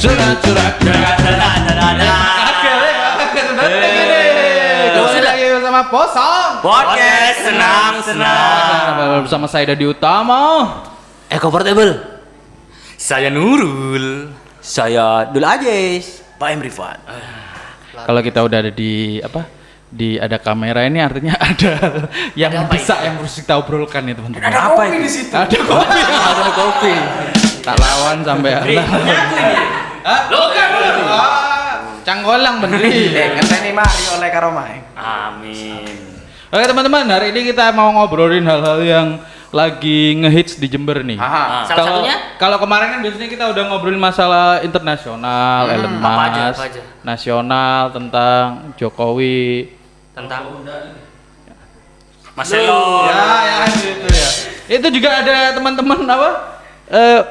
Curak. Kembali lagi bersama Posong Podcast senang. bersama saya Dadi Utama. Eko Portable. Saya Nurul. Saya Dul Ajis. Pak Emrifan. Kalau kita udah ada di ada kamera ini artinya ada yang bisa yang harus kita obrolkan ya teman-teman. Ada apa kopi itu? di situ. Ada kopi. Ada kopi. Tak lawan sampai Canggolang bener. Ngenteni mari oleh karomah. Amin. Oke teman-teman, hari ini kita mau ngobrolin hal-hal yang lagi ngehits di Jember nih. Aha. Salah satunya? Kalau kemarin kan biasanya kita udah ngobrolin masalah internasional, Elon Musk, apa aja? nasional tentang Jokowi, Tentang Marcelo. Ya gitu ya. Itu juga ada teman-teman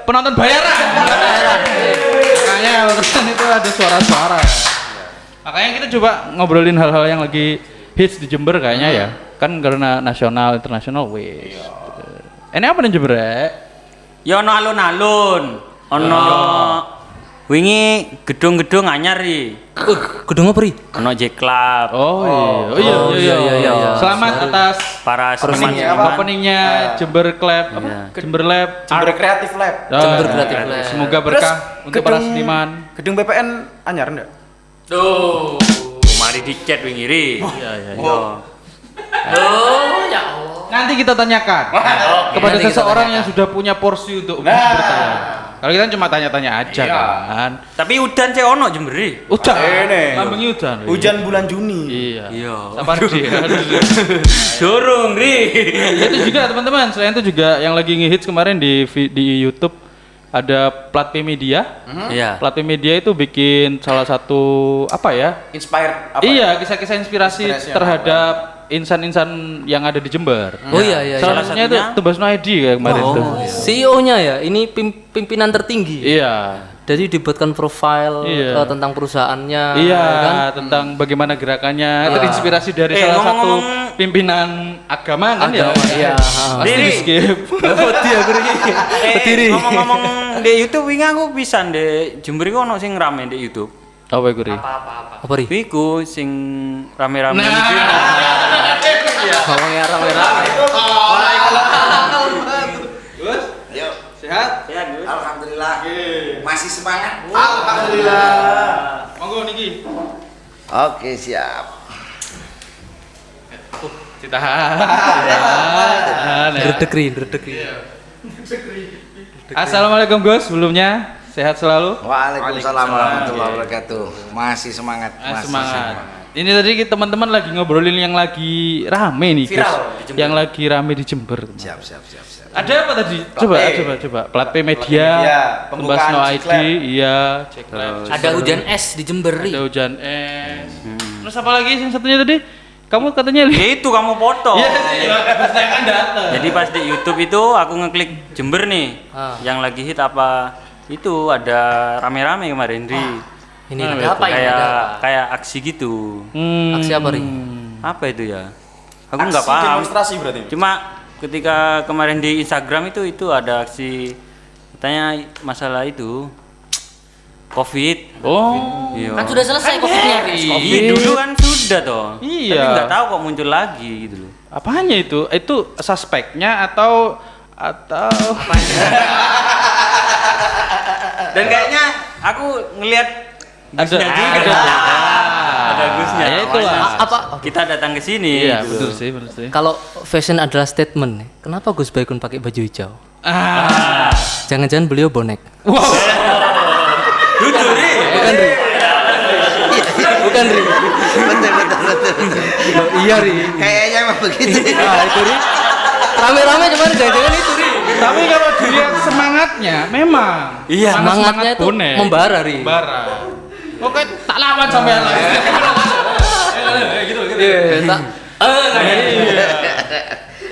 penonton bayaran. Makanya barusan itu ada suara-suara. Makanya kita coba ngobrolin hal-hal yang lagi hits di Jember kayaknya ya. Kan karena nasional, internasional wis. Ini apa nih Jember? Ya ono alun-alun. Ono wingi gedung-gedung anyar ri. Gedung apa ri? Ono J Club. Oh iya. Selamat atas Para seniman. openingnya Jember Club, Jember Lab, Jember Creative Lab. Jember Creative Lab. Semoga berkah untuk para seniman. Gedung BPN anyar ndak? Tuh, mari dicet wingi ri. Iya. Nanti kita tanyakan kepada Nanti kita seseorang tanyakan. yang sudah punya porsi untuk bertanya. Kalau kita cuma tanya-tanya aja kan. Tapi udan cek ono Jember ri. Hujan. Ini. Lambungnya hujan. Hujan bulan Juni. Iya. Iya. Sabar sih. Dorong ri. Itu juga teman-teman. Selain itu juga yang lagi ngehits kemarin di YouTube ada Plat P Media. Iya. Plat P Media itu bikin salah satu Inspired apa? Iya, kisah-kisah inspirasi Inspirasi terhadap insan-insan yang ada di Jember. Oh iya. Salah Salah satunya itu satunya? Tebas Noedi kayak kemarin tuh. CEO-nya ya, ini pimpinan tertinggi. Iya. Jadi dibuatkan profil Iya. tentang perusahaannya. Iya, kan? tentang bagaimana gerakannya. Terinspirasi dari salah satu ngomong-ngomong- pimpinan agama kan ya. Agama, iya. Pasti Diri. di skip. Ngomong-ngomong di YouTube wingi aku bisa di Jember iku ono sing rame di YouTube. Apa iku, Ri? Apa ri? Iku sing rame-rame Nah. iki. Ngomongnya rame-rame. Sehat? Alhamdulillah. Masih semangat. Alhamdulillah. Monggo niki. Oke, siap. Ditahan. Redek ri. Assalamualaikum Gus, sebelumnya sehat selalu. Waalaikumsalam warahmatullahi wabarakatuh. Masih semangat. Semangat. Ini tadi teman-teman lagi ngobrolin yang lagi rame nih, Gus. Viral di Jember. Yang lagi rame di Jember. Siap. Ada apa tadi? Coba. Plat P Media, Tembas pembukaan No Jack ID, Lab. iya, Jack Lab. Ada hujan es di Jember ri. Ada hujan es. Terus apa lagi yang satunya tadi? Kamu katanya Ya itu kamu foto. Iya, kan datang. Jadi pas di YouTube itu aku ngeklik Jember nih. Yang lagi hit apa? Itu ada rame-rame kemarin di. Ini ada apa ini? Ada apa? Kayak aksi gitu. Aksi apa ri? Apa itu ya? Aku nggak paham. Demonstrasi berarti. Cuma ketika kemarin di Instagram itu ada aksi katanya masalah itu COVID. Oh. Iya. Kan sudah selesai Covid-nya ri. Iya dulu kan sudah toh. Iya. Tapi nggak tahu kok muncul lagi gitu loh. Apanya itu? Itu suspeknya atau Dan kayaknya aku ngelihat Gusnya juga. Ada Gusnya. Ya itulah. Apa? Kita datang ke sini. Iya, gitu. betul sih. Kalau fashion adalah statement nih, kenapa Gus Baikun pakai baju hijau? Ah. Jangan-jangan beliau bonek. Lucu nih. Bukan ri. Betul. Iya ri. Kayaknya emang begitu. Nah itu ri. Rame-rame cuman jangan-jangan itu ri. Tapi kalau dilihat semangatnya, memang. Iya, semangatnya itu bonek. membara ri. Membara. Oke, tak lawan sampean lagi. Gitu. Iya, tak.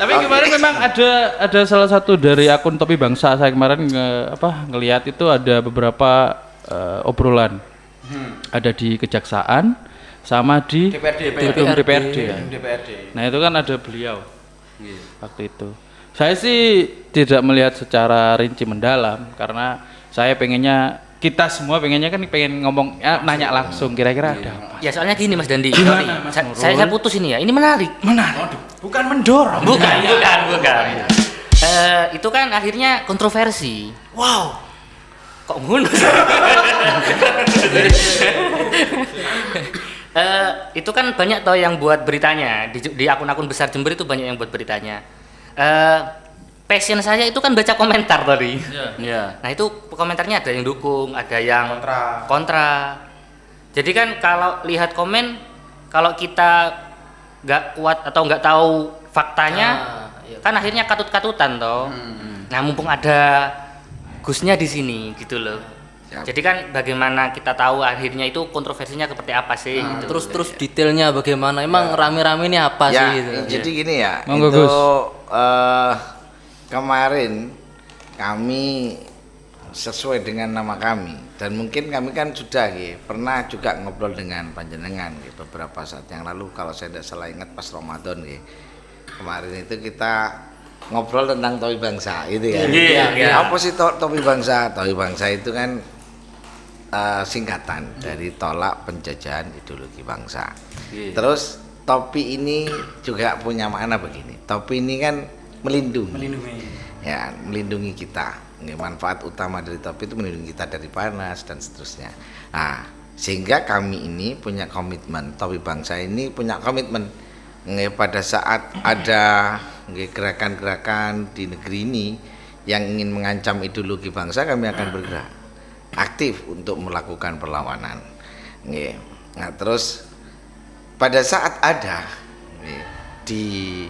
Tapi kemarin memang ada salah satu dari akun Topi Bangsa saya kemarin ngelihat itu ada beberapa obrolan. Ada di Kejaksaan sama di gedung DPRD ya. Nah, itu kan ada beliau. Waktu itu. Saya sih tidak melihat secara rinci mendalam karena saya pengennya kita semua pengennya kan pengen ngomong nanya langsung kira-kira ada apa. Ya soalnya gini Mas Dandi. Gimana, Sorry, Mas saya Nurul? putus ini ya. Ini menarik. Bukan mendorong. Bukan. Itu kan akhirnya kontroversi. Wow. Kok ngono? Itu kan banyak toh yang buat beritanya di akun-akun besar Jember itu banyak yang buat beritanya. Passion saya itu kan baca komentar tadi. Iya. Nah itu komentarnya ada yang dukung, ada yang Kontra. kontra. Jadi kan kalau lihat komen, kalau kita nggak kuat atau nggak tahu faktanya, kan akhirnya katut-katutan toh. Nah mumpung ada Gusnya di sini gitu loh. Siap. Jadi kan bagaimana kita tahu akhirnya itu kontroversinya seperti apa sih? Gitu. Terus detailnya bagaimana? Emang rame-rame ini apa Ya, sih? Gitu. jadi gini ya, Monggo, itu Gus. kemarin kami sesuai dengan nama kami dan mungkin kami kan sudah pernah juga ngobrol dengan panjenengan beberapa saat yang lalu kalau saya tidak salah ingat pas Ramadan kemarin itu kita ngobrol tentang topi bangsa itu ya. Iya. Apa sih topi bangsa? Topi bangsa itu kan singkatan dari tolak penjajahan ideologi bangsa. Terus topi ini juga punya makna begini. Topi ini kan melindungi. Ya, melindungi kita. Manfaat utama dari topi itu melindungi kita dari panas dan seterusnya. Nah, sehingga kami ini punya komitmen, topi bangsa ini punya komitmen pada saat ada gerakan-gerakan di negeri ini yang ingin mengancam ideologi bangsa, kami akan bergerak aktif untuk melakukan perlawanan. Nah, terus pada saat ada di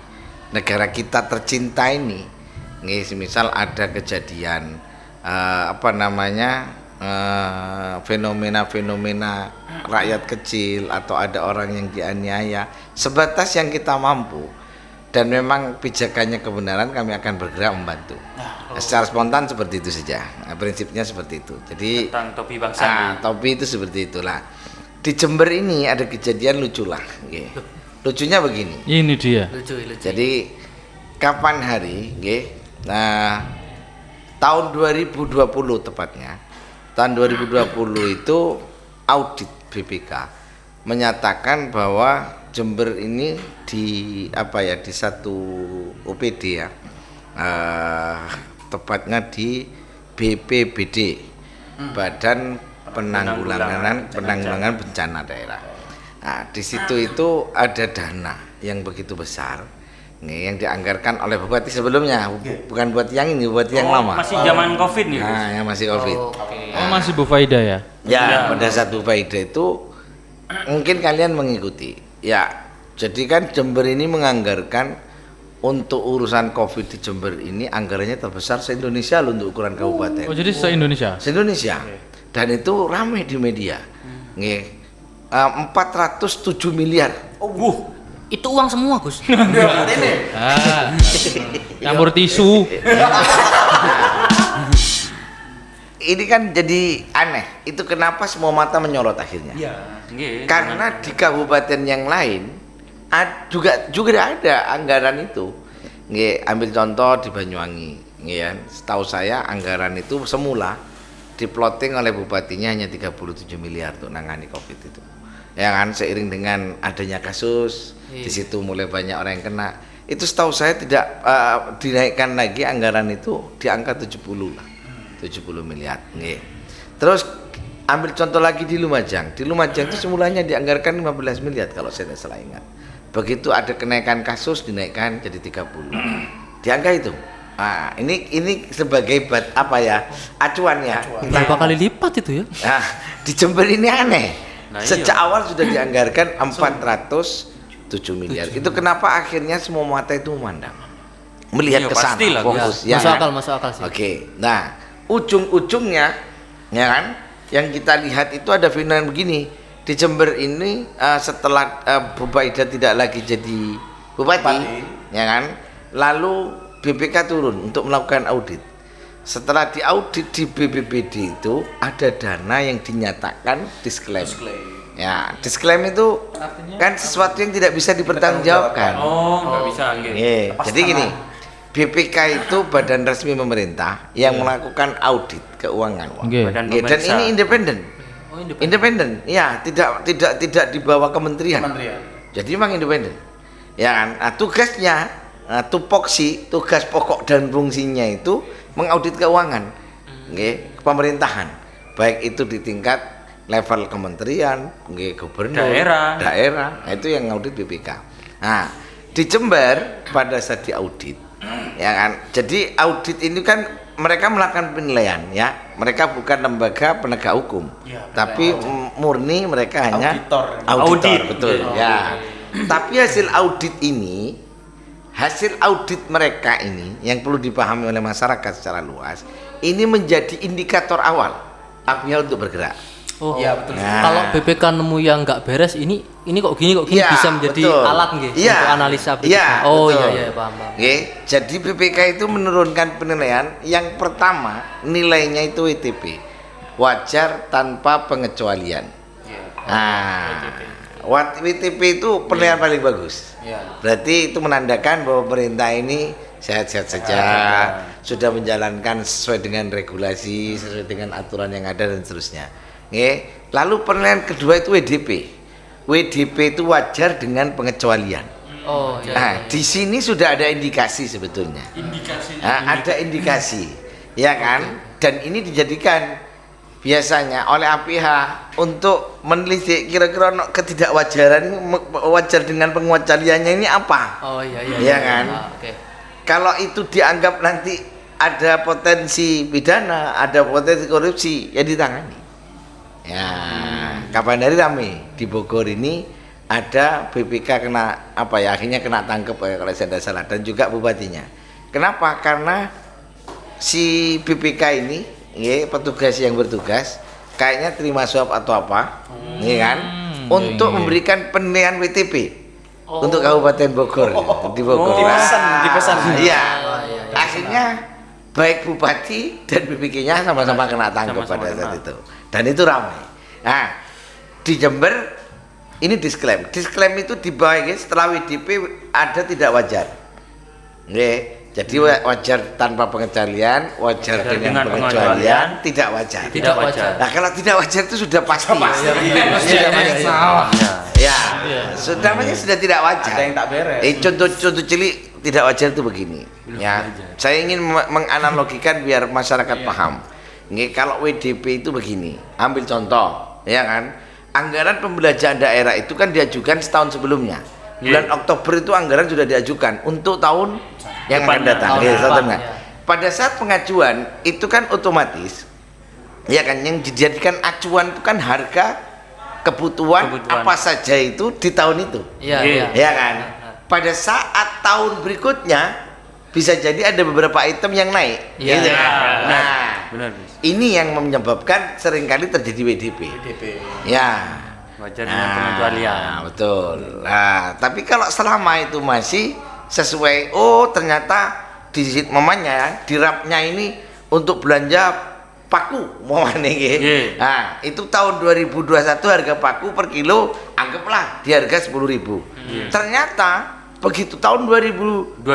negara kita tercinta ini, misal ada kejadian fenomena-fenomena rakyat kecil atau ada orang yang dianiaya, sebatas yang kita mampu dan memang pijakannya kebenaran, kami akan bergerak membantu. Secara spontan seperti itu saja. Nah, prinsipnya seperti itu. Jadi Tentang topi bangsa. topi itu seperti itulah. Di Jember ini ada kejadian lucu lah. Lucunya begini. Ini dia. Lucu. Jadi kapan hari, nah tahun 2020 tepatnya, tahun 2020 itu audit BPK menyatakan bahwa Jember ini di satu OPD ya, tepatnya di BPBD, Badan Penanggulangan Bencana Daerah. Nah, di situ itu ada dana yang begitu besar yang dianggarkan oleh bupati sebelumnya, bukan buat yang ini, buat yang lama. Masih zaman Covid nih. Nah, yang masih Covid. Oh, masih Bu Faida ya? Ya, pada saat Bu Faida itu mungkin kalian mengikuti. Ya, jadi kan Jember ini menganggarkan untuk urusan Covid di Jember ini anggarannya terbesar se-Indonesia loh untuk ukuran kabupaten. Oh, jadi se-Indonesia? Se-Indonesia. Dan itu ramai di media. 407 miliar. Itu uang semua Gus. Campur tisu. Ini kan jadi aneh. Itu kenapa semua mata menyorot akhirnya? Nggih. Karena di kabupaten yang lain juga ada anggaran itu. Ambil contoh di Banyuwangi, ya. Setahu saya anggaran itu semula diploting oleh bupatinya hanya 37 miliar untuk nangani Covid itu. Ya kan, seiring dengan adanya kasus, di situ mulai banyak orang yang kena. Itu setahu saya tidak dinaikkan lagi anggaran itu di angka 70 lah. 70 miliar. Terus ambil contoh lagi di Lumajang. Di Lumajang itu semulanya dianggarkan 15 miliar kalau saya tidak salah ingat. Begitu ada kenaikan kasus dinaikkan jadi 30. Di angka itu. Nah, ini sebagai acuannya. Berapa kali lipat itu ya? Nah, di Jember ini aneh. Nah, Sejak awal sudah dianggarkan 407 miliar. Itu kenapa akhirnya semua mata itu memandang, melihat Iya, ke sana, pastilah, fokus. Masuk kan? akal, masuk akal sih. Oke. Nah, ujung-ujungnya, ya kan, yang kita lihat itu ada fenomena begini. Di Jember ini setelah Bu Faida tidak lagi jadi bupati, ya kan, lalu BPK turun untuk melakukan audit. Setelah diaudit di BPBD itu ada dana yang dinyatakan disclaim. Ya, disclaim itu kan sesuatu yang tidak bisa dipertanggungjawabkan. Oh, nggak bisa nggih. Jadi gini, BPK itu badan resmi pemerintah yang melakukan audit keuangan. Nggih. Badan Nggih, dan pemeriksa. ini independen. Oh, Independen, ya, tidak di bawah kementerian. Jadi memang independen. Ya kan? Nah, tugasnya, tupoksi, tugas pokok dan fungsinya itu mengaudit keuangan. Nggih, pemerintahan. Baik itu di tingkat level kementerian, nggih, gubernur, daerah. Nah, itu yang ngaudit BPK. Nah, di Jember pada saat diaudit, ya kan. Jadi audit ini kan mereka melakukan penilaian, ya. Mereka bukan lembaga penegak hukum, tapi murni mereka hanya auditor, betul, ya. Tapi hasil audit mereka ini yang perlu dipahami oleh masyarakat secara luas, ini menjadi indikator awal APH untuk bergerak. Oh, Iya, betul. Nah. Kalau BPK nemu yang nggak beres, ini kok gini Iya, bisa menjadi betul. alat nggih Iya. untuk analisa BPK. Iya, Oh betul. iya paham. Oke, jadi BPK itu menurunkan penilaian yang pertama nilainya itu WTP, wajar tanpa pengecualian. Nah, WTP itu penilaian paling bagus. Berarti itu menandakan bahwa pemerintah ini sehat-sehat saja, sudah menjalankan sesuai dengan regulasi, sesuai dengan aturan yang ada dan seterusnya. Oke. Lalu penilaian kedua itu WDP. WDP itu wajar dengan pengecualian. Oh iya. Nah, di sini sudah ada indikasi sebetulnya. Ada indikasi, ya kan? Dan ini dijadikan biasanya oleh APH untuk menelisik kira-kira ketidakwajaran ini wajar dengan pengecualiannya ini apa? Oh iya. Iya kan? Oke. Kalau itu dianggap nanti ada potensi pidana, ada potensi korupsi, ya ditangani. Ya, kapan hari rame di Bogor ini ada BPK kena apa ya, akhirnya kena tangkep kalau saya tidak salah, dan juga bupatinya. Kenapa? Karena si BPK ini, ya, petugas yang bertugas kayaknya terima suap atau apa, ya kan, untuk memberikan penilaian WTP untuk Kabupaten Bogor, di Bogor. Dipesan. Iya. Akhirnya baik bupati dan BPK-nya sama-sama kena tangkap pada saat itu. Dan itu ramai. Nah, di Jember ini disklaim itu dibagi setelah WDP ada tidak wajar. Nggih, jadi wajar tanpa pengecualian, wajar dengan pengecualian, tidak wajar. Tidak wajar. Nah, kalau tidak wajar itu sudah pasti. Ya, sudah namanya sudah tidak wajar. Ada yang tak beres. Contoh cilik tidak wajar itu begini. Ya, saya ingin menganalogikan biar masyarakat paham. Nggih, kalau WDP itu begini. Ambil contoh, ya kan? Anggaran pembelajaran daerah itu kan diajukan setahun sebelumnya. Bulan Oktober itu anggaran sudah diajukan untuk tahun yang akan datang. Pada saat pengajuan itu kan otomatis, ya kan, yang dijadikan acuan itu kan harga kebutuhan apa saja itu di tahun itu. Iya. Ya kan? Pada saat tahun berikutnya bisa jadi ada beberapa item yang naik. Iya. Gitu kan? Nah, Benar. ini yang menyebabkan seringkali terjadi WDP. Ya. Wajar dengan pengecualian. Betul. Nah, tapi kalau selama itu masih sesuai, oh ternyata di mamanya dirapnya ini untuk belanja paku mamane nggih. Nah, itu tahun 2021 harga paku per kilo anggaplah di harga 10.000. Ternyata begitu tahun 2022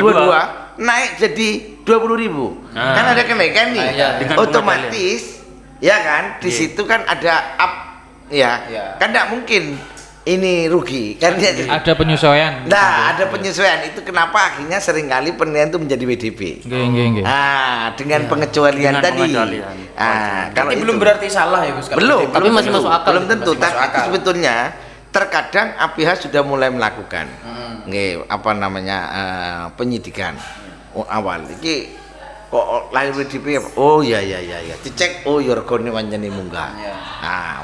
naik jadi 20.000. Kan ada kenaikan nih. Otomatis ya kan di situ kan ada up ya. Kan tidak mungkin ini rugi kan Ada penyesuaian. nah ada penyesuaian itu kenapa akhirnya seringkali penilaian itu menjadi WDP. Nggih. Dengan pengecualian Dengan tadi. pengecualian. Kalau Ini itu belum berarti salah ya Gus. Kalau belum, WDP. Tapi masih tentu. masuk akal. Belum tentu, Masih tapi masuk akal. sebetulnya terkadang APH sudah mulai melakukan nggih, apa namanya penyidikan awal iki kok lahir WDP. Oh ya dicek, oh ya regane wancane munggah.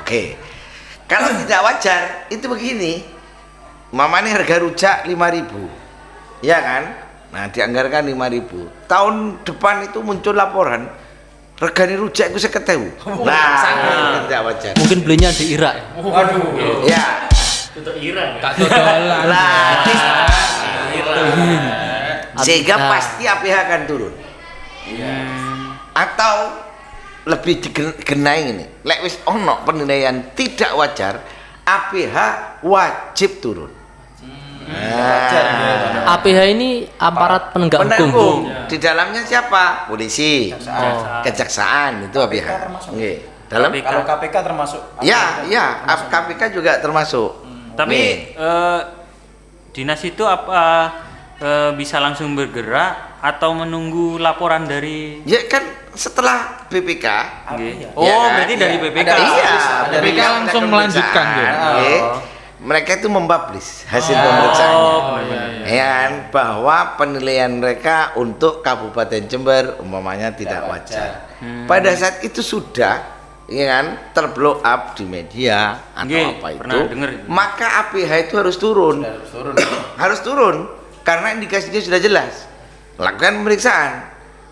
Oke. Kalau tidak wajar itu begini, mamane harga rujak 5.000, ya kan? Nah dianggarkan 5.000. Tahun depan itu muncul laporan regane rujak itu 50.000. Nah, tidak wajar. Mungkin belinya di Irak. Waduh. Ya. Untuk Iran. Tak dodolan. Lah, sehingga pasti APH akan turun. Atau lebih digenai ini, lek wis ono penilaian tidak wajar, APH wajib turun. APH ini aparat penegak Penegak hukum. hukum. Di dalamnya siapa? Polisi, Oh. kejaksaan itu APH. Nggih. Dalam KPK. Kalau KPK termasuk ya, KPK juga termasuk. Tapi Nih. dinas itu apa bisa langsung bergerak atau menunggu laporan dari Ya kan setelah BPK. Nggih. ya? Oh, Ya kan? berarti dari Iya. BPK. Iya, Ada BPK melakukan langsung pemeriksaan. melanjutkan, gitu. Nggih. Mereka itu mempublish hasil pemeriksaannya. Ya kan? Bahwa penilaian mereka untuk Kabupaten Jember umpamanya tidak wajar. Pada saat itu sudah ya kan terblok up di media atau Nggih, apa itu, pernah denger. maka APH itu harus turun. Harus turun karena indikasinya sudah jelas. Lakukan pemeriksaan.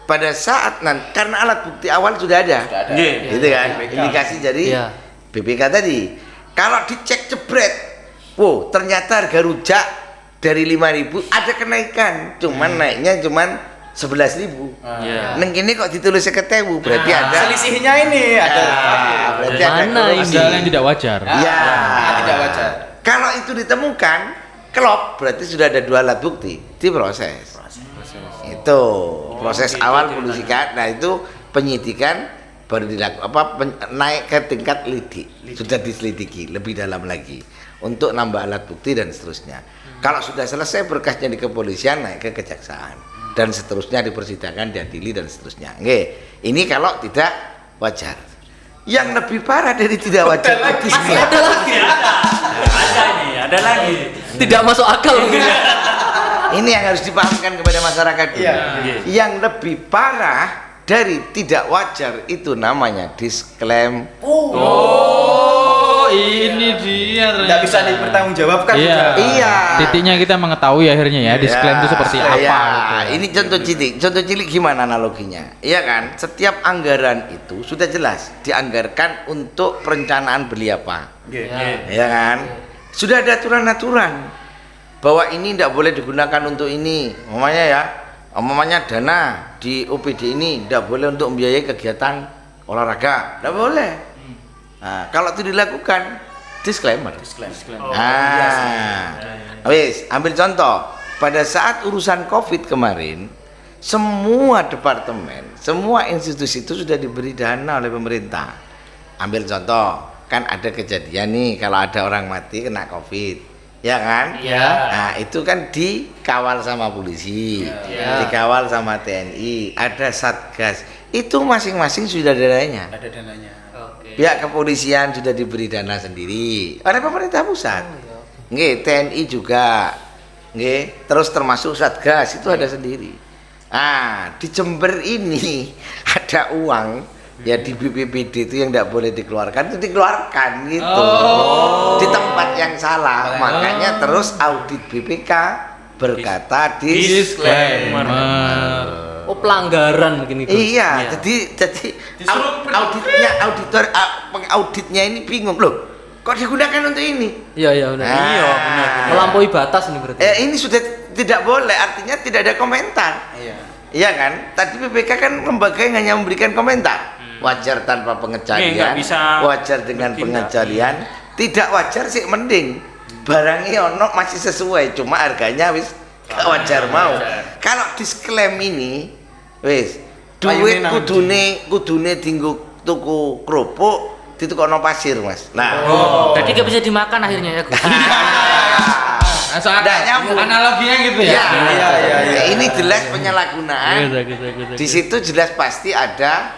Pada saat nanti karena alat bukti awal sudah ada. Nggih. Gitu kan? Indikasi dari Iya. BPK tadi. Kalau dicek jebret, wow, ternyata harga rujak dari 5.000 ada kenaikan. Cuman naiknya cuman 11.000. Iya. Neng ini kok ditulis 50.000, berarti ada selisihnya ini ada. berarti ada Mana korupsi. ini? Ada yang tidak wajar. Ya. Tidak wajar. Kalau itu ditemukan, klop, berarti sudah ada 2 alat bukti, diproses. Itu proses awal polisi kan. Nah, itu penyidikan baru dilakukan naik ke tingkat lidik. Sudah diselidiki lebih dalam lagi untuk nambah alat bukti dan seterusnya. Kalau sudah selesai berkasnya di kepolisian naik ke kejaksaan dan seterusnya di persidangan, diadili dan seterusnya. Oke, ini kalau tidak wajar. Yang lebih parah dari tidak wajar itu Ada lagi. Ada lagi. Tidak masuk akal mungkin. ini yang harus dipahamkan kepada masyarakat dulu. Iya. Yang lebih parah dari tidak wajar itu namanya disklaim. Oh, ini dia. Tidak bisa dipertanggungjawabkan. Iya. sudah. Iya. Titiknya kita mengetahui akhirnya ya, disklaim itu seperti apa. Ya, gitu. ini contoh cilik. Contoh cilik gimana analoginya? Iya kan? Setiap anggaran itu sudah jelas dianggarkan untuk perencanaan beli apa. Nggih. Ya kan? Sudah ada aturan-aturan bahwa ini tidak boleh digunakan untuk ini. Umpamanya dana di OPD ini tidak boleh untuk membiayai kegiatan olahraga. Tidak boleh. Nah, kalau itu dilakukan, disclaimer. Wis, ambil contoh. Pada saat urusan COVID kemarin, semua departemen, semua institusi itu sudah diberi dana oleh pemerintah. Ambil contoh, kan ada kejadian nih kalau ada orang mati kena COVID, ya kan? Iya. Nah, itu kan dikawal sama polisi, dikawal sama TNI, ada Satgas. Itu masing-masing sudah ada dananya. Ada dananya. Oke. Pihak kepolisian sudah diberi dana sendiri oleh pemerintah pusat. Nggih, TNI juga. Nggih, terus termasuk Satgas itu ada sendiri. Ah, di Jember ini ada uang ya di BPBD itu yang tidak boleh dikeluarkan itu dikeluarkan gitu. Di tempat yang salah. Makanya terus audit BPK berkata Disclaimer. Oh, pelanggaran mungkin itu. Iya, jadi auditnya ini bingung loh. Kok digunakan untuk ini? Iya, iya benar. Iya, benar. Melampaui batas ini berarti. Ini sudah tidak boleh, artinya tidak ada komentar. Iya. Iya kan? Tadi BPK kan lembaga yang hanya memberikan komentar. Wajar tanpa Nggak pengecualian, bisa wajar dengan bertindak. pengecualian, tidak wajar sih mending. Barangnya ono masih sesuai, cuma harganya wis gak wajar mau. Kalau disklaim ini, wis duit Payune kudune dinggo tuku kerupuk ditukokno pasir, Mas. Nah, Berarti gak bisa dimakan akhirnya ya, Gus. Masuk akal. Nggak nyambung. Analoginya gitu ya. Iya. Iya. Ini jelas penyalahgunaan. Gitu. Di situ jelas pasti ada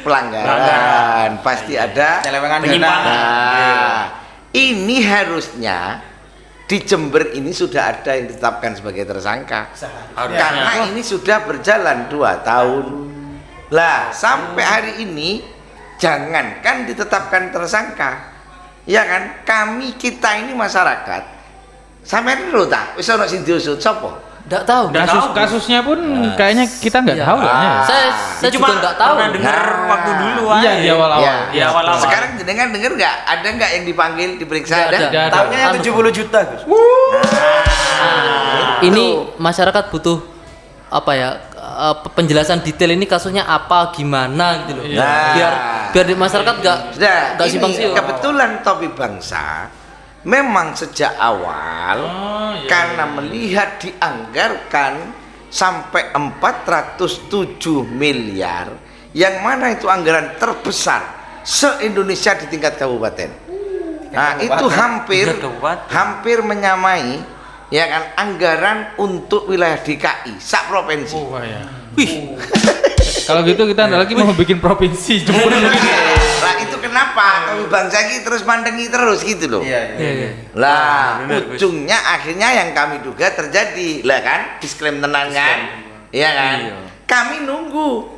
pelanggaran, pasti ada Penyelewengan Penyimpangan. dana. Nah, ini harusnya di Jember ini sudah ada yang ditetapkan sebagai tersangka. Karena ini sudah berjalan 2 tahun. Lah, sampai hari ini jangankan ditetapkan tersangka. Ya kan? Kita ini masyarakat. Sampai dulu tak wis ono sing diusut sapa? Enggak tahu. Kasusnya pun kayaknya kita nggak Iya. tahu kayaknya ya. Saya juga Cuma enggak tahu. pernah dengar Nah. waktu dulu Iya, aja. di awal-awal. Ya. Di awal-awal. Sekarang jenengan dengar nggak? Ada nggak yang dipanggil diperiksa? Nggak ada. Nggak ada. Tahunnya yang Anu. 70 juta, Gus. Ini masyarakat butuh apa ya? Penjelasan detail ini kasusnya apa gimana gitu loh. Nah. Biar di masyarakat enggak Sudah, simpang ini siur. kebetulan Topi Bangsa memang sejak awal karena melihat dianggarkan sampai 407 miliar, yang mana itu anggaran terbesar se-Indonesia di tingkat kabupaten. Nah, itu hampir menyamai ya kan anggaran untuk wilayah DKI sak provinsi. Wih. Kalau gitu kita ada lagi mau bikin provinsi Jember mungkin. Nah, itu kenapa Topi Bangsa ini terus mandengi terus gitu loh. Lah, ujungnya akhirnya yang kami duga terjadi. Lah kan, disklaim tenan kan? Iya kan? Kami nunggu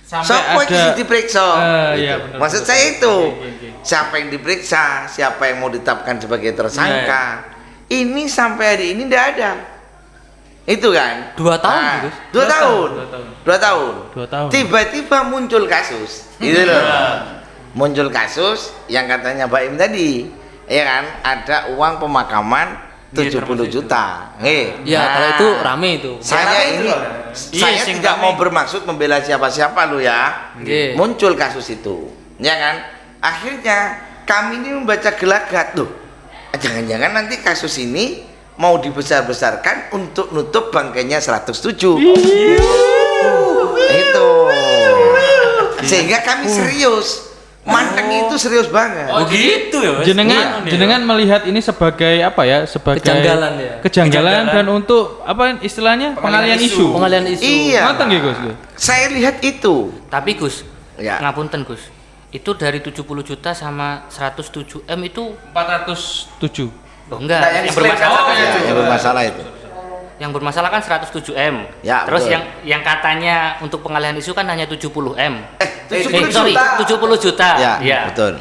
Sampai ada diperiksa. Iya, Gitu. benar, Maksud benar. saya itu, Oke. siapa yang diperiksa, siapa yang mau ditetapkan sebagai tersangka. Ini sampai hari ini tidak ada. Itu kan? 2 tahun, Gus. 2 tahun. 2 2 tahun. 2 tahun. Tiba-tiba muncul kasus. Gitu loh. Muncul kasus yang katanya Mbak Im tadi, ya kan? Ada uang pemakaman 70 juta. Ya, kalau itu rame itu. Saya ini saya sing tidak rame. mau bermaksud membela siapa-siapa lo ya. Nggih. Muncul kasus itu, ya kan? Akhirnya kami ini membaca gelagat tuh. Jangan-jangan nanti kasus ini mau dibesar-besarkan untuk nutup bangkainya 107. Itu. Sehingga kami serius. Manteng itu serius banget. Oh gitu ya. Mas? Jenengan Iya. jenengan melihat ini sebagai apa ya? Sebagai Kejanggalan ya? Kejanggalan dan untuk apa istilahnya? Pengalian isu. Pengalian isu. Iya. Matang ya, Gus? Saya lihat itu. Tapi Gus, Ya. ngapunten Gus. Itu dari 70 juta sama 107 M itu 407. oh enggak, Nah, yang yang diklaim bermasalah. kan Yang bermasalah itu. Yang bermasalah kan 107 M. Ya, Terus betul. yang katanya untuk pengalihan isu kan hanya 70 M. 70 sorry, juta. 70 juta. Ya, Iya. betul.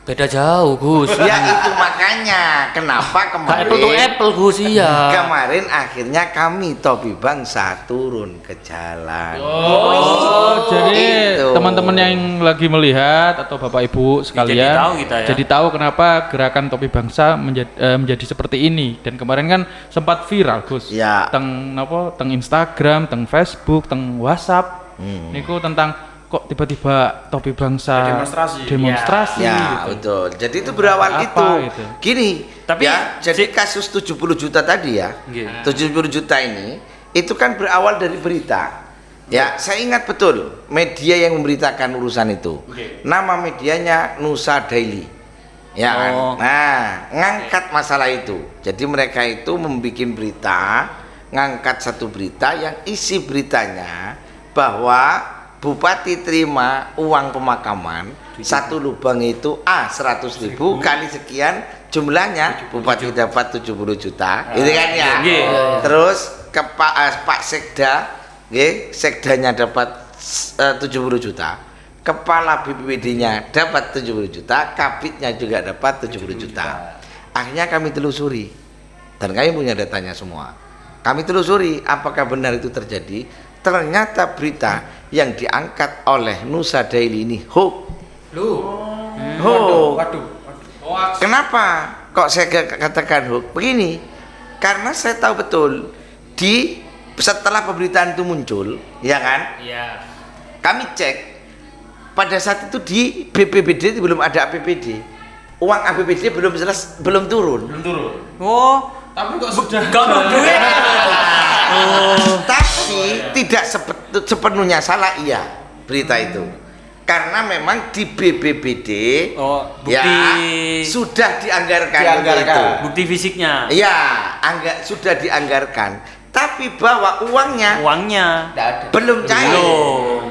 Beda jauh, Gus. Ya itu makanya kenapa Nggak apple to kemarin apple, Gus, iya. kemarin akhirnya kami Topi Bangsa turun ke jalan. Oh, jadi Itu. teman-teman yang lagi melihat atau Bapak Ibu sekalian tahu kita ya. jadi tahu kenapa gerakan Topi Bangsa menjadi seperti ini. Dan kemarin kan sempat viral, Gus. Ya. Teng Instagram, teng Facebook, teng WhatsApp. Niku tentang kok tiba-tiba Topi Bangsa demonstrasi Ya, gitu. betul. Jadi itu berawal Apa itu. gitu? Gini, Tapi ya, jadi kasus 70 juta tadi ya. Nggih. 70 juta ini itu kan berawal dari berita. Ya, saya ingat betul media yang memberitakan urusan itu. Nama medianya Nusa Daily. Ya kan? Oh. Nah, ngangkat masalah itu. Jadi mereka itu membuat berita, ngangkat satu berita yang isi beritanya bahwa Bupati terima uang pemakaman satu lubang itu 100.000 kali sekian jumlahnya Bupati dapat 70 juta gitu kan ya. Terus ke Pak Sekda, nggih, Sekdanya dapat 70 juta, kepala BPBD-nya dapat 70 juta, Kabitnya juga dapat 70 juta. Akhirnya kami telusuri dan kami punya datanya semua. Kami telusuri apakah benar itu terjadi. Ternyata berita yang diangkat oleh Nusa Daily ini hoax. Kenapa kok saya katakan hoax? Begini, karena saya tahu betul setelah pemberitaan itu muncul, ya kan? Iya. Kami cek pada saat itu di BPBD belum ada APBD. Uang APBD belum turun. Oh, Tapi kok sudah duit. Tapi tidak sepenuhnya salah iya berita itu. Karena memang di BPBD Oh, bukti ya sudah dianggarkan untuk itu. bukti fisiknya. Iya, sudah dianggarkan. Tapi bahwa uangnya belum cair.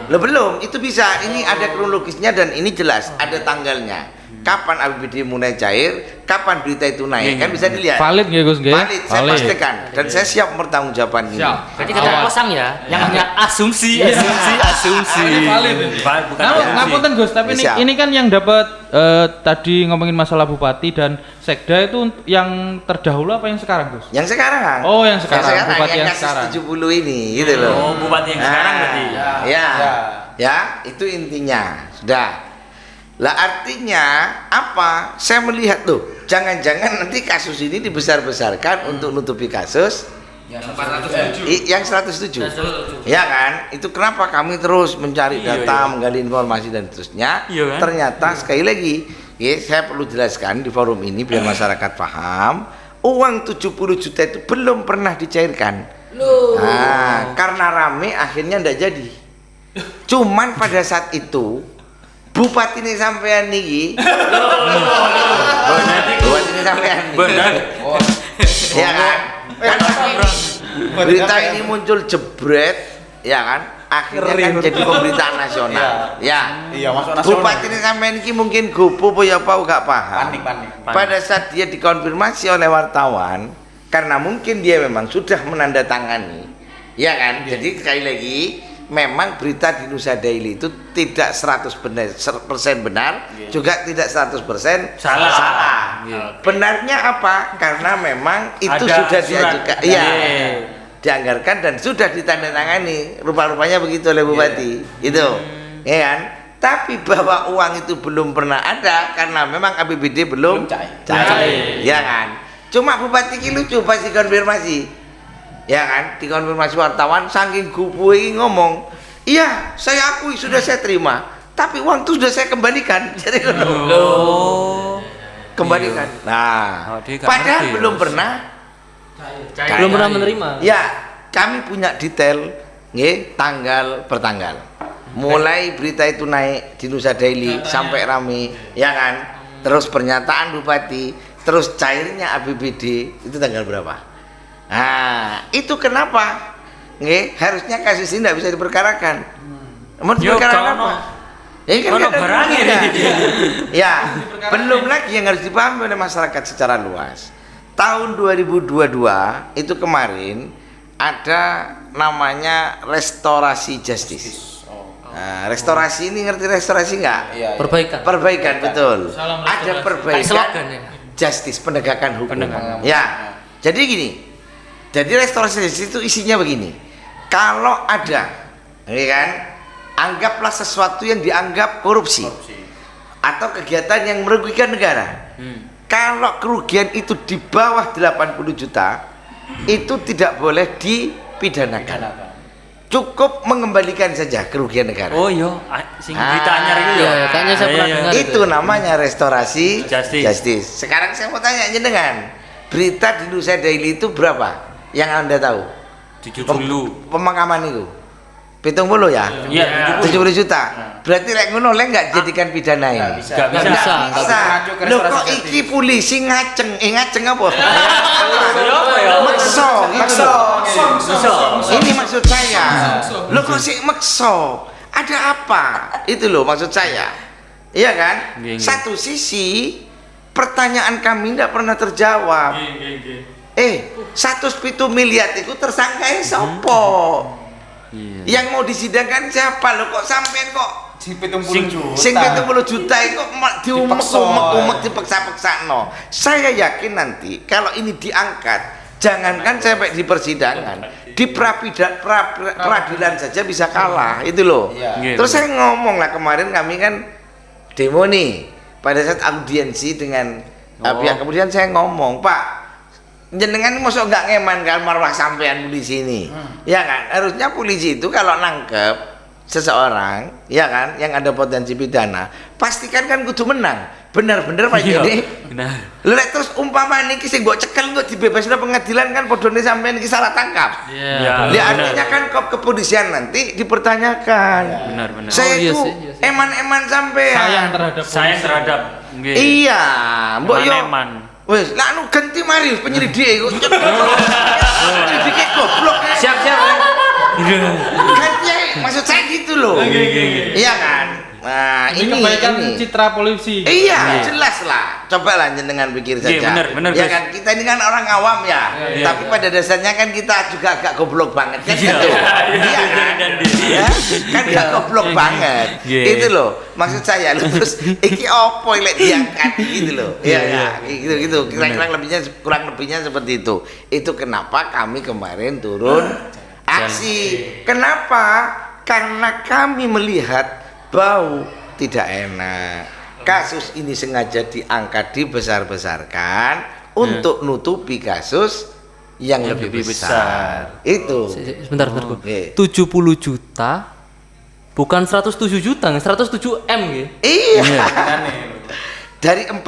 Belum. Itu bisa. Ini ada kronologisnya dan ini jelas ada tanggalnya. Kapan APBD mulai cair, kapan berita itu naik, kan bisa dilihat. valid nggih, Gus nggih? Valid, saya pastikan dan saya siap bertanggungjawabkan ini. Berarti kata kosong ya, yang hanya asumsi. Valid ini. Bukan Nah, asumsi. ngapunten Gus, tapi Siap. ini kan yang dapat tadi ngomongin masalah bupati dan sekda itu yang terdahulu apa yang sekarang, Gus? Yang sekarang. Oh, yang sekarang, bupati yang kasus sekarang. 70 ini, gitu loh. Oh, bupati yang sekarang berarti. Ya, itu intinya. Sudah. Lah artinya apa? Saya melihat tuh, jangan-jangan nanti kasus ini dibesar-besarkan untuk nutupi kasus Yang 107. Ya kan? Itu kenapa kami terus mencari data, menggali informasi dan seterusnya. Iya kan? Ternyata sekali lagi, ya, saya perlu jelaskan di forum ini biar masyarakat paham, uang 70 juta itu belum pernah dicairkan. Nah, karena rame akhirnya ndak jadi. Cuman pada saat itu Bupati ini sampean niki. Bupati ini sampean. Benar. Ya kan? Berita ini muncul jebret, ya kan? Akhirnya kan jadi pemberitaan nasional. Ya. Iya, masuk nasional. Bupati ini sampean niki mungkin gopo apa ya apa gak paham. Panik. Pada saat dia dikonfirmasi oleh wartawan, karena mungkin dia memang sudah menandatangani, ya kan? Jadi sekali lagi, memang berita di Nusa Daily itu tidak 100% benar, juga tidak 100% salah. Benarnya apa? Karena memang itu Ada sudah surat. diajukan, iya, dianggarkan dan sudah ditandatangani. Rupa-rupanya begitu oleh Bupati, itu, ya kan? Tapi bahwa uang itu belum pernah ada karena memang APBD belum cair, ya kan? Cuma Bupati ki lucu pas dikonfirmasi. Ya kan, dikonfirmasi wartawan saking gupu ini ngomong, iya saya akui sudah saya terima, tapi uang itu sudah saya kembalikan. Jadi kembalikan. Nah, dia gak padahal ngerti, belum Mas. pernah. Belum pernah menerima. Ya, kami punya detail, nggih, tanggal per tanggal. Mulai berita itu naik di Nusa Daily sampai rame, ya kan? Terus pernyataan Bupati, terus cairnya APBD itu tanggal berapa? Nah, itu kenapa? Nggih, harusnya kasus ini tidak bisa diperkarakan. Mau diperkarakan apa? Kan Ono ada barangnya duitnya. nih. Ya, belum lagi yang harus dipahami oleh masyarakat secara luas. Tahun 2022 itu kemarin ada namanya restorasi justice. Nah, restorasi ini ngerti restorasi nggak? Perbaikan. Perbaikan, betul. Ada Kayak perbaikan slogan ya. justice, penegakan hukum. Ya, jadi gini. Jadi restorasi justice itu isinya begini. Kalau ada, ya kan, anggaplah sesuatu yang dianggap korupsi atau kegiatan yang merugikan negara. Kalau kerugian itu di bawah 80 juta, itu tidak boleh dipidanakan. Cukup mengembalikan saja kerugian negara. Oh iya, sing berita anyar itu Iya, kayaknya saya pernah dengar Itu namanya restorasi Justice. Sekarang saya mau tanya jenengan, berita di Nusa Daily itu berapa? Yang Anda tahu? 70. Pemakaman itu 70 ya? Iya, 70 juta. Berarti lek ngono lek enggak jadikan pidana ini. Nggak Nggak bisa. Bisa. Loh kok iki polisi ngaceng? Ngaceng apa? Makso. Ini maksud saya. Loh kok sih makso? Ada apa? Itu loh maksud saya. Iya kan? Satu sisi pertanyaan kami tidak pernah terjawab. 107 miliar itu tersangka sopo? Yang mau disidangkan siapa? Lo kok sampean kok Sing 70 juta. sing 70 juta itu diumek-umek dipaksa-paksa no. Saya yakin nanti kalau ini diangkat, jangankan sampai di persidangan, di peradilan saja bisa kalah, itu loh. Terus saya ngomong lah kemarin kami kan demo nih pada saat audiensi dengan pihak, kemudian saya ngomong, Pak, jenengan mosok nggak ngeman kan marwah sampean polisi ini, ya kan? Harusnya polisi itu kalau nangkep seseorang, ya kan, yang ada potensi pidana, pastikan kan kudu menang, benar-benar Pak Joni. Lek terus umpama niki sing mbok cekel kok dibebasno pengadilan kan podone sampean iki salah tangkap. Iya. Ya artinya kan kepolisian nanti dipertanyakan. Benar. Saya iya itu sih, iya sih. eman-eman sampean. Sayang terhadap. Nggih. Iya, mbok yo. Eman. Wes, lah anu ganti mari penyelidik kok. Penyelidik goblok. Siap. Ganti aja, maksud saya gitu loh. Iya kan? Nah, ini kebaikan citra polisi. Iya, jelas lah. Coba lah jenengan pikir saja. Iya, bener, ya Gus. kan, kita ini kan orang awam ya. Tapi pada dasarnya kan kita juga agak goblok banget kan gitu. Iya kan? Ya, kan gak goblok banget. Itu loh. Maksud saya loh, terus iki opo lek diangkat gitu loh. Iya, gitu. Kurang lebihnya seperti itu. Itu kenapa kami kemarin turun aksi. Kenapa? Karena kami melihat bau tidak enak. Kasus ini sengaja diangkat dibesar-besarkan untuk nutupi kasus yang lebih besar. Itu. Sebentar, Bu. Oke. 70 juta bukan 107 juta, 107 M gitu. Iya. Dari 407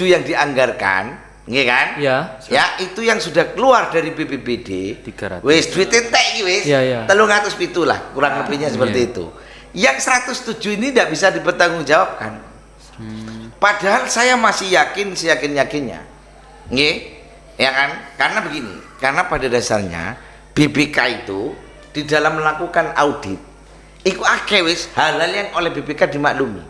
yang dianggarkan, nggih kan? Iya. Ya, itu yang sudah keluar dari BPBD. 300. Wis duit entek iki wis. Iya, iya. 307 lah, kurang lebihnya seperti itu. Yang 107 ini tidak bisa dipertanggungjawabkan. Padahal saya masih yakin, seyakin-yakinnya. Nggih? Ya kan? Karena begini, karena pada dasarnya BPK itu di dalam melakukan audit iku akeh wis hal-hal yang oleh BPK dimaklumi.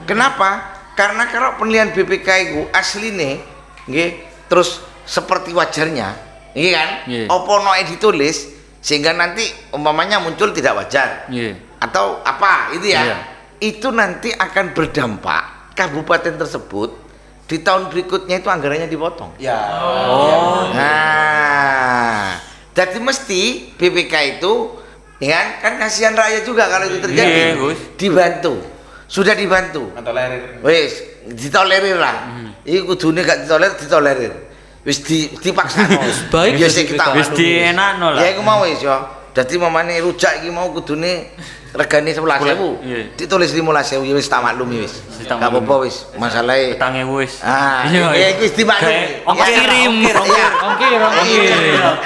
Kenapa? Karena kalau penilaian BPK itu asline nggih, terus seperti wajarnya, nggih kan? Nggih. Apa noe ditulis sehingga nanti umpamanya muncul tidak wajar Nggih. atau apa itu ya. Iya. Itu nanti akan berdampak kabupaten tersebut di tahun berikutnya itu anggarannya dipotong. Ya. Nah, jadi mesti BPK itu ya kan kasihan rakyat juga kalau itu terjadi. Iya, Gus. Dibantu. Sudah dibantu. Tolerir. Wis ditolerir lah. Iki kudune gak ditolerir. Wis dipaksa. Baik, ya Gus, sik kita Wis dienakno lah. ya iku mau wis yo. Dadi mamane rujak iki mau kudune regane 11.000. Iya. Ditulis 15.000 ya wis tak maklumi wis. tak Gak apa-apa wis. Masalahe Petange wis. ah, Iya, ya iku wis dimaklumi. Ongkir kirim. Iya. Ongkir.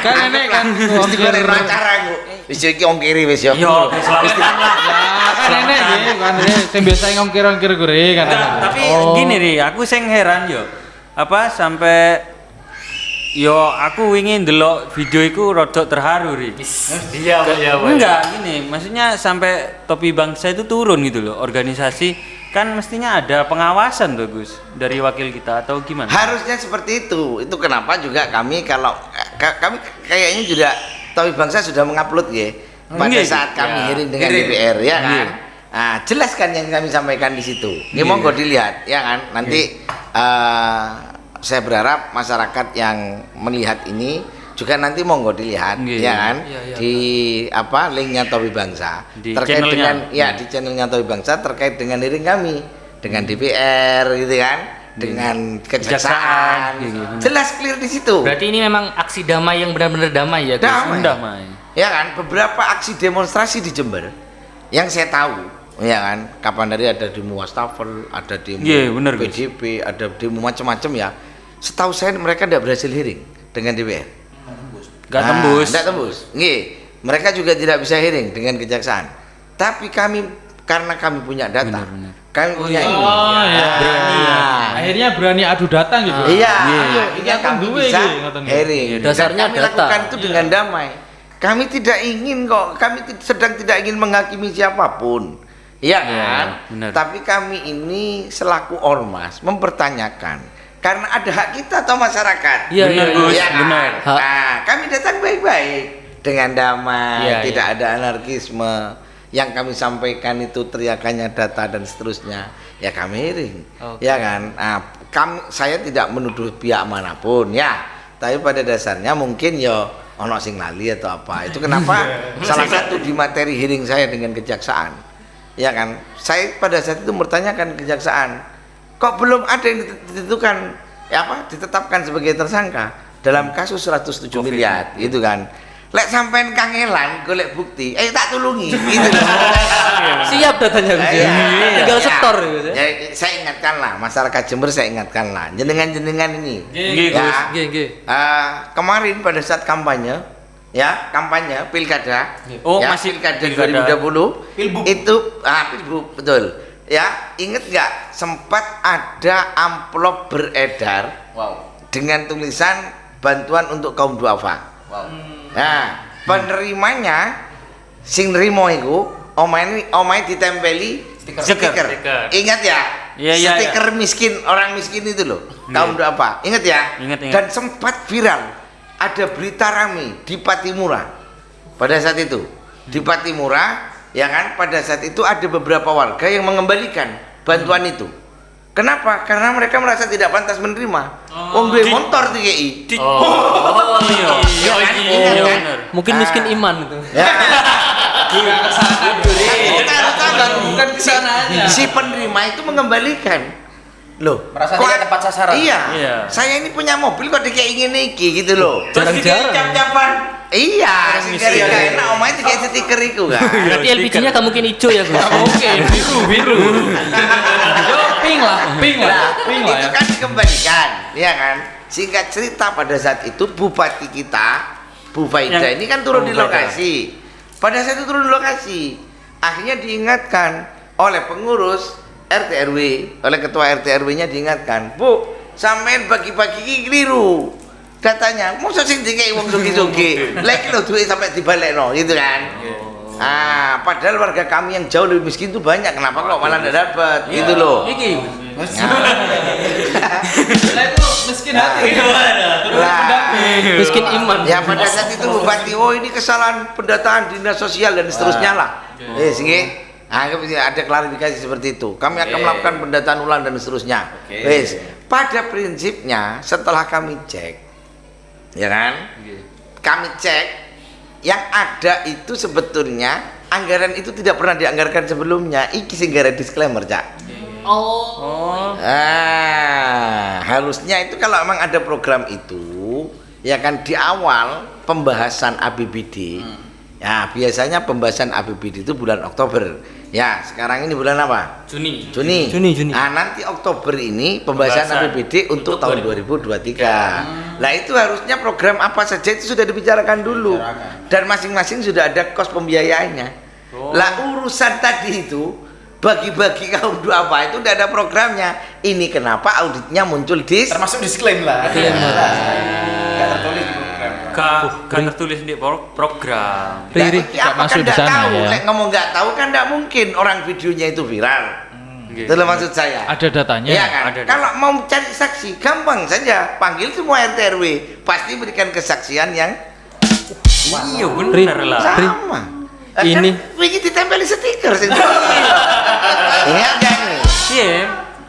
Kan enek kan Wis digolek acara aku. Wis iki ongkiri wis yo. Yo, selamatkan lah. Kan enek nggih, kan sing biasa ngongkir-ongkir gure kan. Tapi gini Ri, aku sing heran yo. Apa sampai yo aku ingin ndelok video iku rodok terharu Ri. Iya, iya, Enggak gini, maksudnya sampai Topi Bangsa itu turun gitu loh. Organisasi kan mestinya ada pengawasan tuh Gus dari wakil kita atau gimana? Harusnya seperti itu. Itu kenapa juga kami kalau kami kayaknya juga Topi Bangsa sudah mengupload ya pada Nggih, saat kami ya. hearing dengan DPR ya kan. Nah, jelaskan yang kami sampaikan di situ. Ini monggo dilihat ya kan. Nanti saya berharap masyarakat yang melihat ini juga nanti monggo dilihat Nggih. ya kan Iya, iya. di apa linknya Topi Bangsa Di terkait channelnya. dengan ya di channelnya Topi Bangsa terkait dengan hearing kami dengan DPR gitu kan dengan kejaksaan Iya, iya, benar. jelas clear di situ. Berarti ini memang aksi damai yang benar-benar damai ya, Gus? Damai. Damai. Ya kan, beberapa aksi demonstrasi di Jember yang saya tahu, ya kan, kapan dari ada demo wastafel, ada demo Iya, bener, Gus. PDP, ada demo macam-macam ya. Setahu saya mereka tidak berhasil hearing dengan DPR. Gak tembus. Tidak tembus. Nggih, mereka juga tidak bisa hearing dengan kejaksaan. Tapi kami karena kami punya data, Benar. kami punya ini. Oh ya. Berani. Akhirnya berani adu data gitu. Iya, Iya, ini iya, kami duwe bisa iki, ngoten. hearing. Iya, Dan dasarnya kami data. lakukan itu dengan damai. Kami tidak ingin kok, kami sedang tidak ingin menghakimi siapapun. Iya Iya, kan? benar. Tapi kami ini selaku ormas mempertanyakan karena ada hak kita atau masyarakat. Iya, Benar, iya, Gus. Iya kan? Benar. Hak. Nah, kami datang baik-baik dengan damai, Iya, tidak ada anarkisme. Yang kami sampaikan itu teriakannya data dan seterusnya. Ya kami hearing. Oke. Ya kan? Nah, saya tidak menuduh pihak manapun ya. Tapi pada dasarnya mungkin ya ono sing lali atau apa. Itu kenapa salah satu di materi hearing saya dengan kejaksaan. Ya kan? Saya pada saat itu bertanyakan kejaksaan, kok belum ada yang ditentukan ya apa ditetapkan sebagai tersangka dalam kasus 107 miliar gitu kan. Lek sampean kangelan golek bukti, tak tulungi gitu loh. Siap datanya, Gus. Iya, Tinggal iya. setor Gus. Ya, saya ingatkan lah masyarakat Jember, saya ingatkan lah jenengan-jenengan ini. Nggih, Ya, Gus. Nggih, nggih. kemarin pada saat kampanye, ya kampanye pilkada, Oh, ya, masih pilkada pilkada. 2020, Pilbub. itu pilbub betul. Ya, inget nggak sempat ada amplop beredar dengan tulisan bantuan untuk kaum duafa. Nah, penerimanya sing nerimo iku omahe ditempeli stiker. Ingat ya? Iya, iya, Stiker miskin, orang miskin itu loh. Kaum duafa. Ingat ya? Ingat. Dan sempat viral. Ada berita rame di Patimura. Pada saat itu, di Patimura, ya kan? Pada saat itu ada beberapa warga yang mengembalikan bantuan itu. Kenapa? Karena mereka merasa tidak pantas menerima. Wong duwe motor DKI. Oh iya. Iya kan? Ingat Iya kan? bener. Mungkin miskin iman itu. Ya. Bukan ke sana aja. Si penerima itu mengembalikan. Loh, Merasa kok dia tepat sasaran. Iya. Iya. Saya ini punya mobil kok dikayak ingin iki gitu loh. Jarang-jarang. Cap-capan. Iya, stiker iya, itu iya. enak omae dikayak stiker iku kan. Berarti LPG-nya gak mungkin hijau ya, Gus? Oke, biru. Yo, pink lah Itu ya. kan dikembalikan, ya kan? Singkat cerita pada saat itu bupati kita, Bu Faida Yang- ini kan turun di Bu Faida. lokasi. Pada saat itu turun di lokasi, akhirnya diingatkan oleh pengurus RT RW, oleh ketua RT RW-nya diingatkan, Bu, sampean bagi-bagi iki keliru. Datanya, mosok sing dikei wong sugih-sugih. Lah iki lho duit sampai dibalekno, gitu kan. Ah, padahal warga kami yang jauh lebih miskin itu banyak, kenapa kok malah enggak dapat, gitu loh. Iki. Lah itu miskin hati. Lah, Miskin iman. ya pada saat itu bupati, oh ini kesalahan pendataan dinas sosial dan seterusnya lah. Sehingga ada klarifikasi seperti itu. Kami akan melakukan pendataan ulang dan seterusnya. Wes, pada prinsipnya setelah kami cek, ya kan? Kami cek yang ada itu sebetulnya anggaran itu tidak pernah dianggarkan sebelumnya. Iki sing gara disclaimer, Cak. Oh. Harusnya itu kalau memang ada program itu, ya kan di awal pembahasan APBD. Ya, biasanya pembahasan APBD itu bulan Oktober. Ya, sekarang ini bulan apa? Juni. Juni. Juni. Nah, nanti Oktober ini pembahasan APBD untuk tahun 2023. Nah, itu harusnya program apa saja itu sudah dibicarakan dulu. Dan masing-masing sudah ada kos pembiayaannya. Lah, urusan tadi itu bagi-bagi kaum dua apa itu udah ada programnya. Ini kenapa auditnya muncul di Termasuk disclaim lah. Disclaim. Nggak tertulis di program. Gak tertulis di program. Riri, Nah, gak apa masuk kan di nggak sana tahu. ya. Lek ngomong nggak tahu kan nggak mungkin orang videonya itu viral. Itu loh maksud saya. Ada datanya. Iya kan? Ada. Kalau mau cari saksi gampang saja, panggil semua RT RW, pasti berikan kesaksian yang Iya bener lah. sama. Ini. kan, ini ditempeli stiker sih. Ini ada nih. Iya.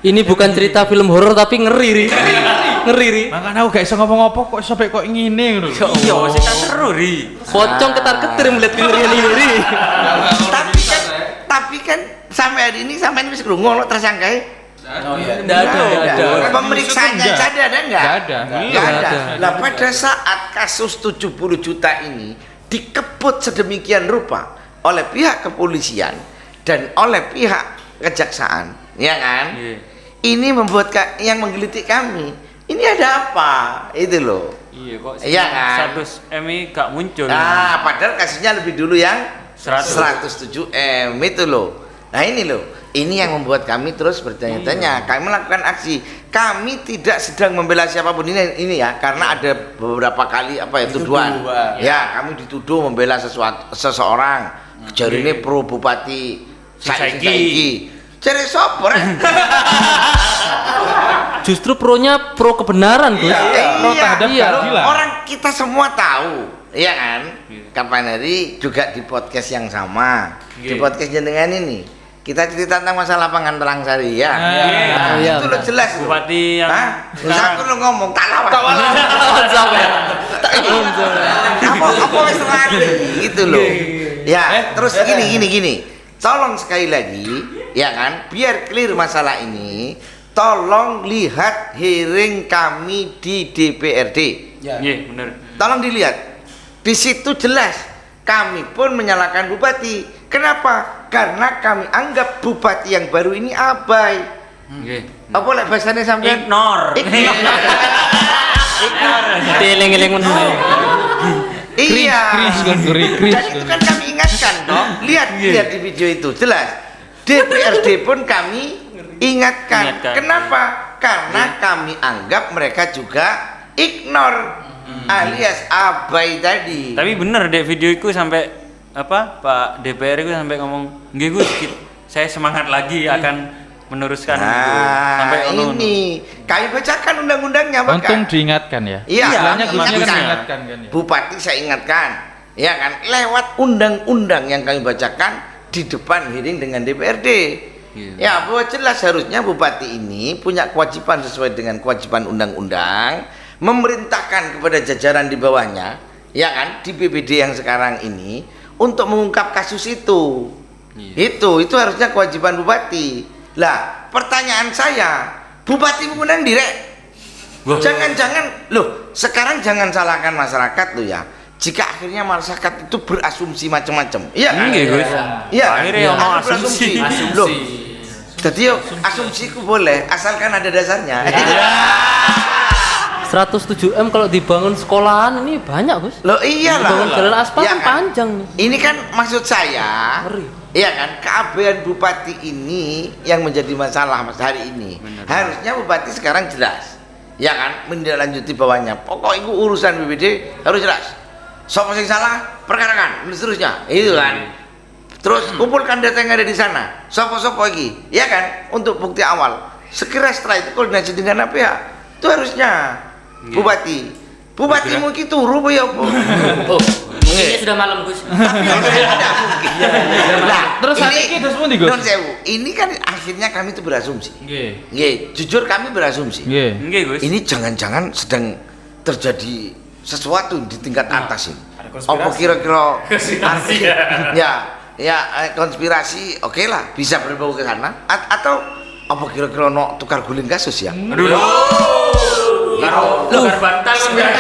Ini bukan cerita film horor tapi ngeri, Ri. Ngeri, Ri. Makanya aku gak bisa ngomong apa kok sampai kok ngene ngono. Iya, sih tak seru ri. Pocong ketar-ketir melihat kengerian ini, Ri. Tapi kan sampai hari ini sampai ini bisa ngomong tersangka. Nggak ada. Pemeriksaannya ada enggak? Nggak ada. Nggak Nggak ada. ada. Lah pada saat kasus 70 juta ini dikebut sedemikian rupa oleh pihak kepolisian dan oleh pihak kejaksaan, ya kan? Iya. Ini membuat yang menggelitik kami. Ini ada apa? Itu loh. Iya kok. Iya kan? 100 MI gak muncul. Nah, padahal kasusnya lebih dulu yang 100. 107 M itu loh. Nah ini loh, ini yang membuat kami terus bertanya-tanya. Kami melakukan aksi. Kami tidak sedang membela siapapun ini ya, karena ada beberapa kali apa ya tuduhan. Ya, kami dituduh membela seseorang. Jari ini pro bupati saiki. Cari sopo rek? Justru pronya pro kebenaran, Gus. Pro terhadap keadilan. Orang kita semua tahu, iya kan? Kapan hari juga di podcast yang sama, di podcast jenengan ini kita cerita tentang masalah pangan Telangsari ya. Nah, iya, itu lo jelas lo. Bupati yang Usah aku lo ngomong tak lawan. Alhamdulillah. Apa wis lagi gitu loh. Ya, terus gini. Tolong sekali lagi, ya kan? Biar clear masalah ini, tolong lihat hearing kami di DPRD. Iya, bener. Tolong dilihat. Di situ jelas kami pun menyalahkan bupati. Kenapa? Karena kami anggap bupati yang baru ini abai. Nggih. Apa lek bahasane sampean? Ignore. Eling-eling men. Iya. Kris. Dan itu kan kami ingatkan dong. Lihat di video itu jelas. DPRD pun kami ingatkan. Kenapa? Karena kami anggap mereka juga ignore alias abai tadi. Tapi bener deh video itu sampai apa Pak DPR itu sampai ngomong, "Nggih Gus, saya semangat lagi akan meneruskan itu." Sampai ini kami bacakan undang-undangnya bahkan. Untung diingatkan ya. Iya, Istilahnya kami Gusnya kan ingatkan. diingatkan kan ya. Bupati saya ingatkan, ya kan, lewat undang-undang yang kami bacakan di depan hearing dengan DPRD. Ya, bahwa jelas harusnya bupati ini punya kewajiban sesuai dengan kewajiban undang-undang, memerintahkan kepada jajaran di bawahnya, ya kan, di BPD yang sekarang ini untuk mengungkap kasus itu. Itu harusnya kewajiban bupati. Lah, pertanyaan saya, Bupati mengundang direk. Jangan-jangan loh, sekarang jangan salahkan masyarakat loh ya. Jika akhirnya masyarakat itu berasumsi macam-macam. Iya kan? Nggih, Gus. Iya. Akhirnya ono Ada asumsi. berasumsi. Loh, jadi asumsiku boleh asalkan ada dasarnya. 107 M kalau dibangun sekolahan ini banyak, Gus. Loh iyalah. Dibangun jalan aspal Iya kan panjang nih. Ini kan maksud saya. Ngeri. Iya kan, keabehan bupati ini yang menjadi masalah mas hari ini. Harusnya bupati sekarang jelas. Ya kan, menindaklanjuti bawahnya. Pokok itu urusan BPD harus jelas. Sopo sing salah, perkarakan, dan seterusnya. Itu kan. Terus kumpulkan data yang ada di sana. Sopo-sopo lagi, ya kan, untuk bukti awal. Segera setelah itu koordinasi dengan pihak. Itu harusnya bupati. Bupati mungkin turu apa ya apa? Oh, mungkin sudah malam, Gus. Tapi tidak mungkin. Nah, Terus saat ini terus pundi, Gus? non sewu. Ini kan akhirnya kami itu berasumsi. Nggih. Nggih, jujur kami berasumsi. Nggih. Nggih, Gus. Ini jangan-jangan sedang terjadi sesuatu di tingkat atas ini. Ada konspirasi. Apa kira-kira konspirasi oke lah bisa berbau ke sana atau apa kira-kira no tukar guling kasus ya? Tukar bantal kan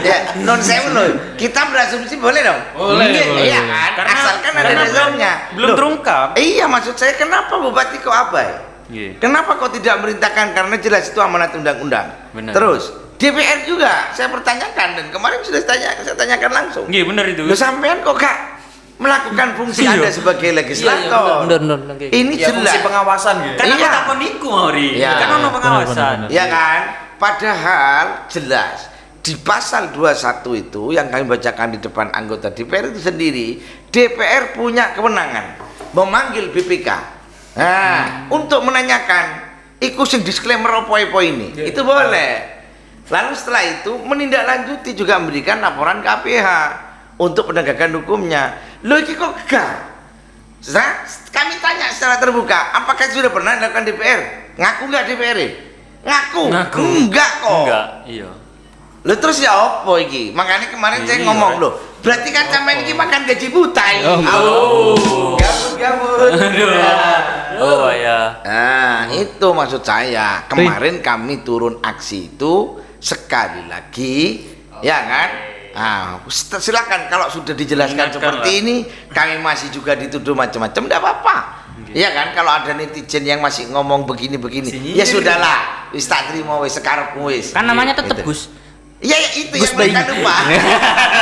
Ya, non sewu loh. Kita berasumsi boleh dong? Boleh, boleh. Iya kan? Karena- Asalkan ada karena dasarnya. belum Loh, terungkap. Iya, maksud saya kenapa bupati kok abai? Nggih. Kenapa kok tidak merintahkan? Karena jelas itu amanat undang-undang. Benar. Terus DPR juga saya pertanyakan dan kemarin sudah saya tanyakan langsung. Nggih, bener itu. Lo sampean kok gak melakukan fungsi Iya. Anda sebagai legislator? Bener. Ini Ya, fungsi jelas. pengawasan gitu. Kan aku Iya. takon iku, Mauri. Iya. Kan ono pengawasan. Benar. Ya kan? Padahal jelas di pasal 21 itu yang kami bacakan di depan anggota DPR itu sendiri, DPR punya kewenangan memanggil BPK. Nah, untuk menanyakan ikut sing disclaimer apa ini. Itu boleh. Lalu setelah itu menindaklanjuti juga memberikan laporan KPH untuk penegakan hukumnya. Loh ini kok gak? Kami tanya secara terbuka, apakah sudah pernah dilakukan DPR? Ngaku nggak DPR? Ngaku. Enggak kok. Enggak, iya. Loh terus ya apa iki? Makanya kemarin saya Iya, ngomong kan? loh. Berarti kan sampean iki makan gaji buta ini. Gabut. Oh, ya. Nah, itu maksud saya. Kemarin kami turun aksi itu sekali lagi, ya kan? Nah, silakan kalau sudah dijelaskan Ingatkan seperti lah. ini, kami masih juga dituduh macam-macam, enggak apa-apa. Iya kan, kalau ada netizen yang masih ngomong begini-begini, ya sudahlah, wis tak terima wis sekarepmu wis. Kan namanya tetep Gitu. Gus. Iya ya, itu Gus yang mereka Bayi. lupa.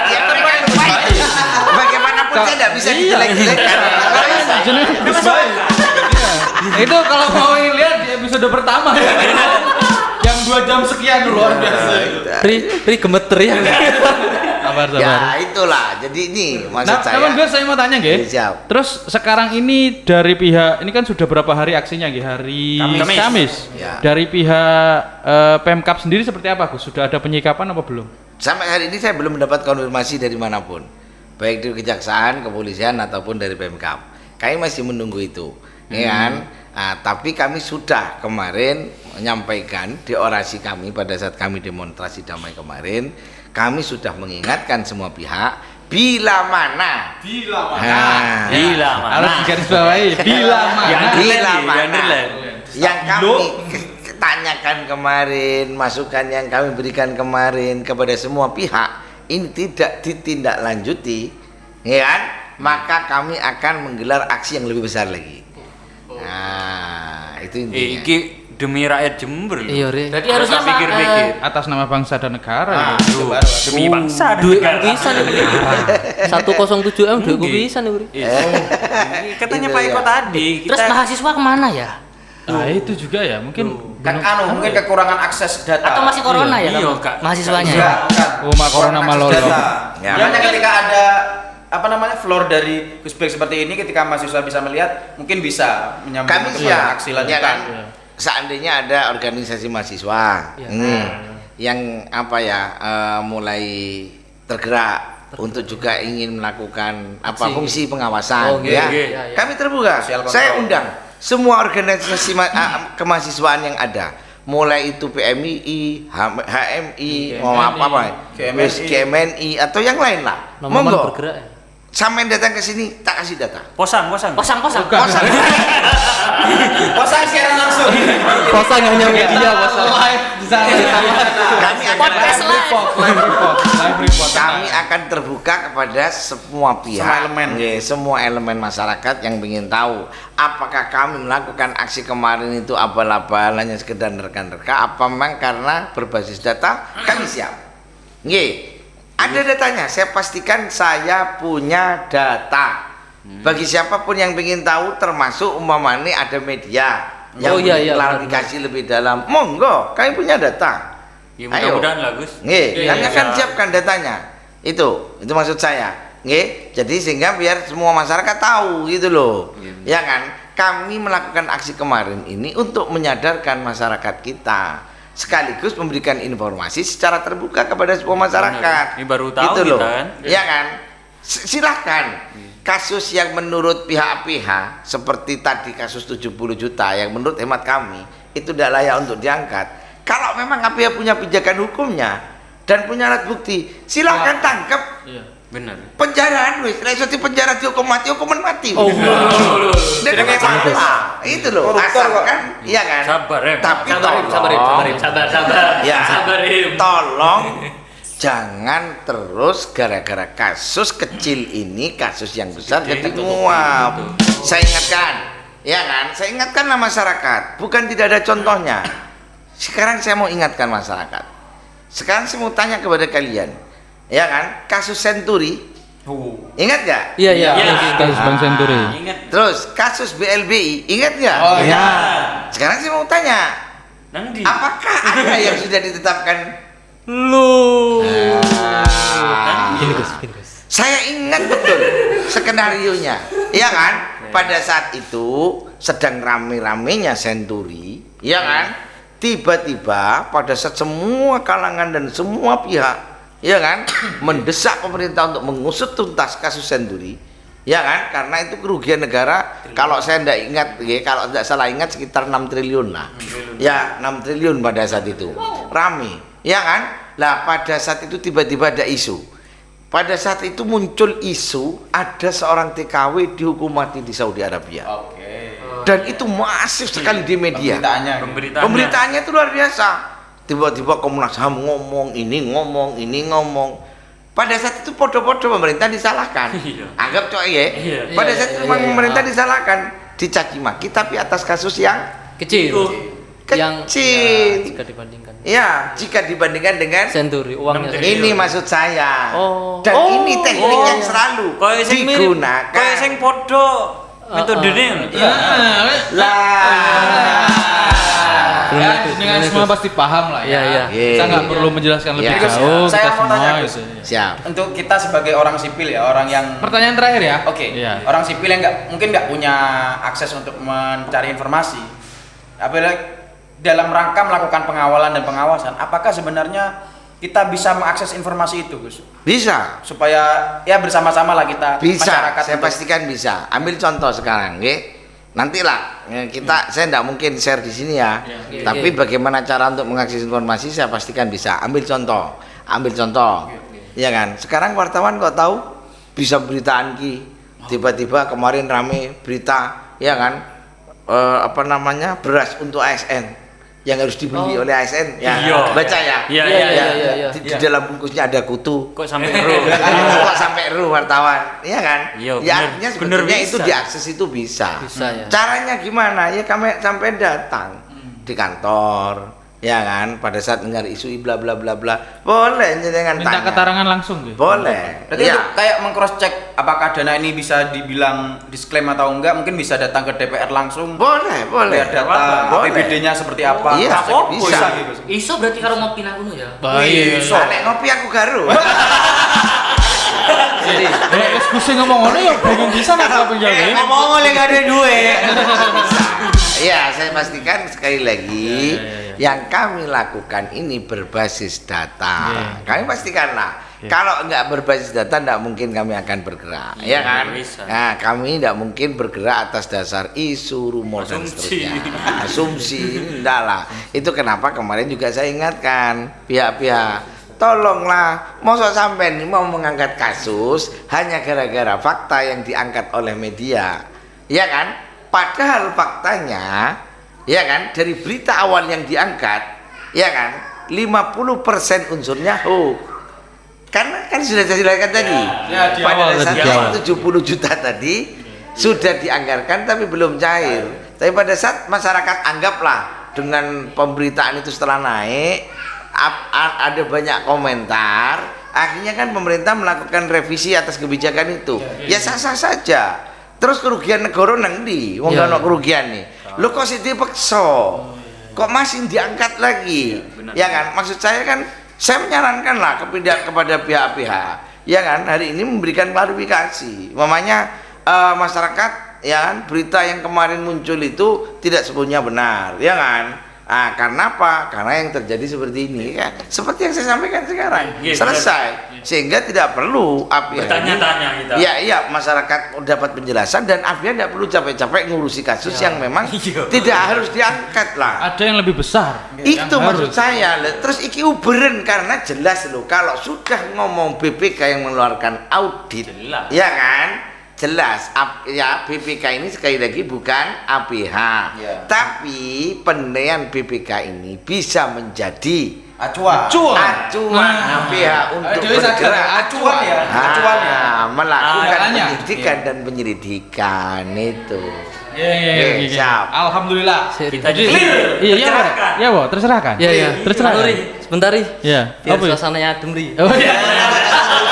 Yang mereka lupa itu. Bagaimanapun saya tidak bisa dijelek-jelekkan. Nggak bisa. Gus Bayi. Itu kalau mau lihat di episode pertama ya. Yang 2 jam sekian luar biasa. Ri gemeter ya. Sabar. Ya itulah. Jadi ini maksud Nah, saya. namun gue saya mau tanya nggih. Siap. Terus sekarang ini dari pihak ini kan sudah berapa hari aksinya nggih? Hari Kamis. Ya. Dari pihak Pemkab sendiri seperti apa Gus? Sudah ada penyikapan apa belum? Sampai hari ini saya belum mendapat konfirmasi dari manapun, baik dari kejaksaan, kepolisian ataupun dari Pemkab. Kami masih menunggu itu, ya kan? Nah, tapi kami sudah kemarin menyampaikan di orasi kami pada saat kami demonstrasi damai kemarin, kami sudah mengingatkan semua pihak bila mana. Nah, Bila mana? Harus digaris bawahi. Bila mana? bila Yang mana relay. yang kami tanyakan kemarin, masukan yang kami berikan kemarin kepada semua pihak ini tidak ditindaklanjuti, ya kan? Maka kami akan menggelar aksi yang lebih besar lagi. Nah, itu intinya. Iki demi rakyat Jember loh. Iya, Ri. Berarti harusnya Pak, pikir-pikir. Atas nama bangsa dan negara. Ah, ya. Demi bangsa dan Duit negara. kubisan nih. 107 M duit kubisan nih. Iya. Katanya Itu Pak Eko ya. tadi Terus mahasiswa kemana ya? Nah, itu juga ya. Mungkin Kan mungkin kekurangan akses data. Atau masih corona ya Iya, kamu? Kak. Mahasiswanya. Enggak, bukan. Oh, mak corona Akses malolo. data. Ya. Hanya ketika ada apa namanya floor dari Gusbek seperti ini, ketika mahasiswa bisa melihat, mungkin bisa menyambung Kami ke siap, aksi ya lanjutan. kan? Seandainya ada organisasi mahasiswa yang apa ya mulai tergerak untuk juga ingin melakukan apa fungsi pengawasan, Oh, ya. iya. Kami terbuka. Sosial kontrol. Saya undang semua organisasi kemahasiswaan yang ada, mulai itu PMII, HMI, mau apa, GMNI. GMNI atau yang lain lah. Nomor Monggo. bergerak ya. Sampai datang ke sini tak kasih data. Posang. Kosang. Kosan. Kosan siaran langsung. Kosa nggak hanya media, kosa. Live di sana. Kami akan Podcast Live report. kami akan terbuka kepada semua pihak, Semua elemen. Nggih, semua elemen masyarakat yang ingin tahu apakah kami melakukan aksi kemarin itu abal-abal hanya sekedar nerka-nerka, apa memang karena berbasis data. Kami siap. Nggih, ada datanya. Saya pastikan saya punya data. Bagi siapapun yang ingin tahu, termasuk umpamanya ada media yang Oh, iya, iya, klarifikasi lebih dalam, monggo, kami punya data. Ya Ayo. mudah-mudahan lah Gus. Nggih, Iya, kami iya. akan siapkan datanya. Itu maksud saya. Nggih, jadi sehingga biar semua masyarakat tahu gitu loh. Ya kan? Kami melakukan aksi kemarin ini untuk menyadarkan masyarakat kita, sekaligus memberikan informasi secara terbuka kepada semua masyarakat. Ini baru tahu gitu kita loh. kan. Ya kan? Silahkan. Kasus yang menurut pihak-pihak seperti tadi kasus 70 juta yang menurut hemat kami itu tidak layak untuk diangkat. Kalau memang APH punya pijakan hukumnya dan punya alat bukti, silahkan tangkap. Iya. Benar. Penjaraan wis, lek iso penjara dihukum mati, hukuman mati. Oh, Dan kayak masalah. Itu loh, asalkan iya kan? Sabar, Em. Tapi Sabar. Ya, Sabar, Im. tolong jangan terus gara-gara kasus kecil ini kasus yang besar jadi nguap. Saya ingatkan, ya kan? Saya ingatkanlah masyarakat, bukan tidak ada contohnya. Sekarang saya mau ingatkan masyarakat. Sekarang saya mau tanya kepada kalian, ya kan? Kasus Senturi, ingat gak? Iya, iya. Kasus Bank Senturi. Ingat. Terus kasus BLBI, ingat gak? Oh iya. Sekarang saya mau tanya, Nang di. apakah ada yang sudah ditetapkan? Gini Gus. Saya ingat betul skenarionya, ya kan? Pada saat itu sedang rame-ramenya Senturi, ya kan? Tiba-tiba pada saat semua kalangan dan semua pihak, ya kan, mendesak pemerintah untuk mengusut tuntas kasus Senturi, ya kan? Karena itu kerugian negara. Kalau saya tidak ingat, ya, kalau tidak salah ingat sekitar 6 triliun lah, ya 6 triliun pada saat itu, rame. Ya kan? Lah pada saat itu tiba-tiba ada isu. Pada saat itu muncul isu ada seorang TKW dihukum mati di Saudi Arabia. Oke. Dan itu masif sekali di media. Pemberitaannya itu luar biasa. Tiba-tiba Komnas HAM ngomong, ini ngomong. Pada saat itu podo-podo pemerintah disalahkan. Anggap coy ya. Pada saat itu memang pemerintah disalahkan, dicaci maki tapi atas kasus yang Kecil. Yang kecil. jika dibandingkan Ya, jika dibandingkan dengan Senturi, uangnya ini maksud saya. Oh. Dan ini teknik yang selalu Kayak sing mirip. digunakan. Kayak sing podo metodenya. Ya, dengan semua pasti paham lah ya. Iya. Kita nggak perlu menjelaskan lebih Iya. jauh. Saya Kita mau semua tanya, Gus. gitu. Siap. Untuk kita sebagai orang sipil ya, orang yang Pertanyaan terakhir ya. Oke, Iya. orang sipil yang mungkin nggak punya akses untuk mencari informasi, apalagi dalam rangka melakukan pengawalan dan pengawasan, apakah sebenarnya kita bisa mengakses informasi itu, Gus? Bisa. Supaya ya bersama-sama lah kita Bisa. masyarakat Saya untuk- pastikan bisa. Ambil contoh sekarang, nggih. Nantilah ya, kita saya tidak mungkin share di sini ya. Tapi bagaimana cara untuk mengakses informasi saya pastikan bisa. Ambil contoh. Iya kan? Sekarang wartawan kok tahu bisa beritaan ki. Tiba-tiba kemarin rame berita, ya kan? Beras untuk ASN yang harus dibeli oleh ASN. Ya, Iya. baca ya. Iya. Di dalam bungkusnya ada kutu. Kok sampai ero? Kok sampai ruh wartawan, iya kan? Iya, Ya bener. artinya Bener sebetulnya itu bisa. diakses itu bisa. Bisa ya. Caranya gimana? Ya kami sampai datang di kantor, ya kan? Pada saat dengar isu bla bla bla bla, boleh dengan Minta tanya. keterangan langsung gitu. Boleh. Berarti Ya. itu kayak meng-cross check apakah dana ini bisa dibilang disklaim atau enggak, mungkin bisa datang ke DPR langsung. Boleh. Lihat data Boleh. APBD-nya seperti apa. Iya, Cross-check bisa. gitu. Iso berarti kalau mau pindah kuno ya. Baik. Nek ngopi aku garu. Jadi, Diskusi ngomong ngono ya bingung bisa nggak apa penjawab. Ngomong oleh gak ada duit. Iya, saya pastikan sekali lagi yang kami lakukan ini berbasis data. Kami pastikanlah. Kalau nggak berbasis data, nggak mungkin kami akan bergerak, ya kan? bisa. Nah, kami nggak mungkin bergerak atas dasar isu, rumor dan Asumsi. seterusnya. Asumsi, enggak lah. Itu kenapa kemarin juga saya ingatkan pihak-pihak, tolonglah, masa sampai ini mau mengangkat kasus hanya gara-gara fakta yang diangkat oleh media, ya kan? Padahal faktanya ya kan, dari berita awal yang diangkat, ya kan, 50% unsurnya hoax. Karena kan sudah saya jelaskan tadi, Ya, di pada awal tadi, dasarnya di awal. 70 juta tadi sudah dianggarkan tapi belum cair. Tapi pada saat masyarakat anggaplah dengan pemberitaan itu setelah naik, ada banyak komentar, akhirnya kan pemerintah melakukan revisi atas kebijakan itu. Ya sah-sah saja. Terus kerugian negara nang ndi? Wong Ya, ono ya. kerugian nih. Lo kok sih dipaksa? Kok masih diangkat lagi? Ya kan? Maksud saya kan, saya menyarankan lah kepada pihak-pihak, ya kan, hari ini memberikan klarifikasi. Mamanya masyarakat, ya kan, berita yang kemarin muncul itu tidak sepenuhnya benar, ya kan? Karena apa? Karena yang terjadi seperti ini kan, seperti yang saya sampaikan sekarang, Iya, selesai, sehingga tidak perlu APH Bertanya-tanya kita. iya masyarakat dapat penjelasan dan APH tidak perlu capek-capek ngurusi kasus yang memang tidak harus diangkat lah. Ada yang lebih besar. Itu yang maksud harus. saya. Terus iki uberen karena jelas loh, kalau sudah ngomong BPK yang mengeluarkan audit, Jelas. ya kan, jelas ya BPK ini sekali lagi bukan APH, Ya. tapi penilaian BPK ini bisa menjadi Acuan. acuan APH untuk Dewi sadar, bergerak, acuan ya, acuan ya. melakukan Makanya. penyidikan dan penyelidikan itu. Iya. Siap. Alhamdulillah. Kita Jadi, clear, iya, tercerahkan. Iya, Bo, terserahkan. Ya ya. Terserah. Anu, Ri, sebentar Ri. Iya. Biar Apa ya? suasananya adem Ri. Oh iya.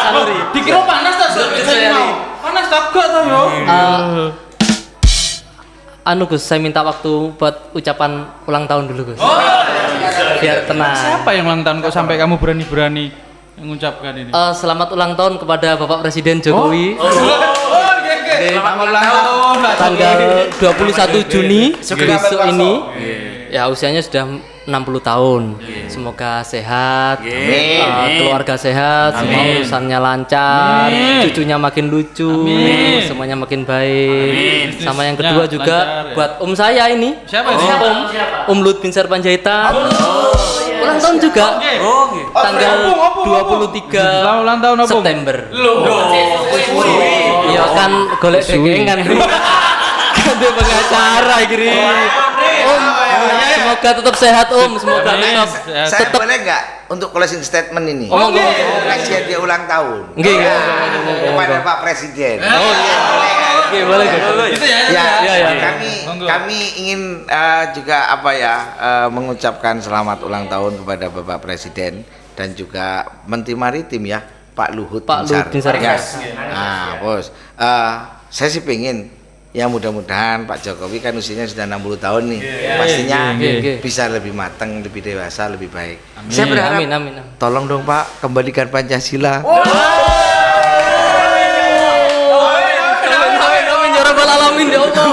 Anu, Ri. Dikira panas ta, Sok? Saya, Ri. Panas tak kok to yo. Anu Gus, saya minta waktu buat ucapan ulang tahun dulu Gus. Biar tenang. Siapa yang ulang tahun kok sampai kamu berani-berani mengucapkan ini? Selamat ulang tahun kepada Bapak Presiden Jokowi. Oh, iya. Selamat ulang tahun. Pak Tanggal 21 Juni Sugeng besok Amel ini. Ya usianya sudah 60 tahun. Semoga sehat, keluarga sehat, semua urusannya lancar, Amin. cucunya makin lucu, Amin. semuanya makin baik. Sama yang Bisnisnya kedua juga lancar, ya. buat om saya ini. Siapa itu? Om Lut bin Sarpanjaitan. Ulang tahun juga. Oh, gitu. Tanggal Opung. 23 Selamat ulang tahun, Opung. September. Iya kan golek degengan. Ada pengacara gini. Om, semoga tetap sehat Om, semoga tetap Saya boleh nggak untuk closing statement ini? Monggo. Kasih hadiah ulang tahun. Nggih, nggih. Kepada Pak Presiden. Oke, boleh Gus. Ya, ya. kami ingin juga mengucapkan selamat ulang tahun kepada Bapak Presiden dan juga Menteri Maritim ya, Pak Luhut Pak Luhut Binsar. Ya. Nah, Bos, saya sih pengen ya mudah-mudahan Pak Jokowi kan usianya sudah 60 tahun nih, pastinya Iya. bisa lebih matang, lebih dewasa, lebih baik. Saya berharap, Amin. tolong dong Pak, kembalikan Pancasila. Amin ya rabbal alamin ya Allah.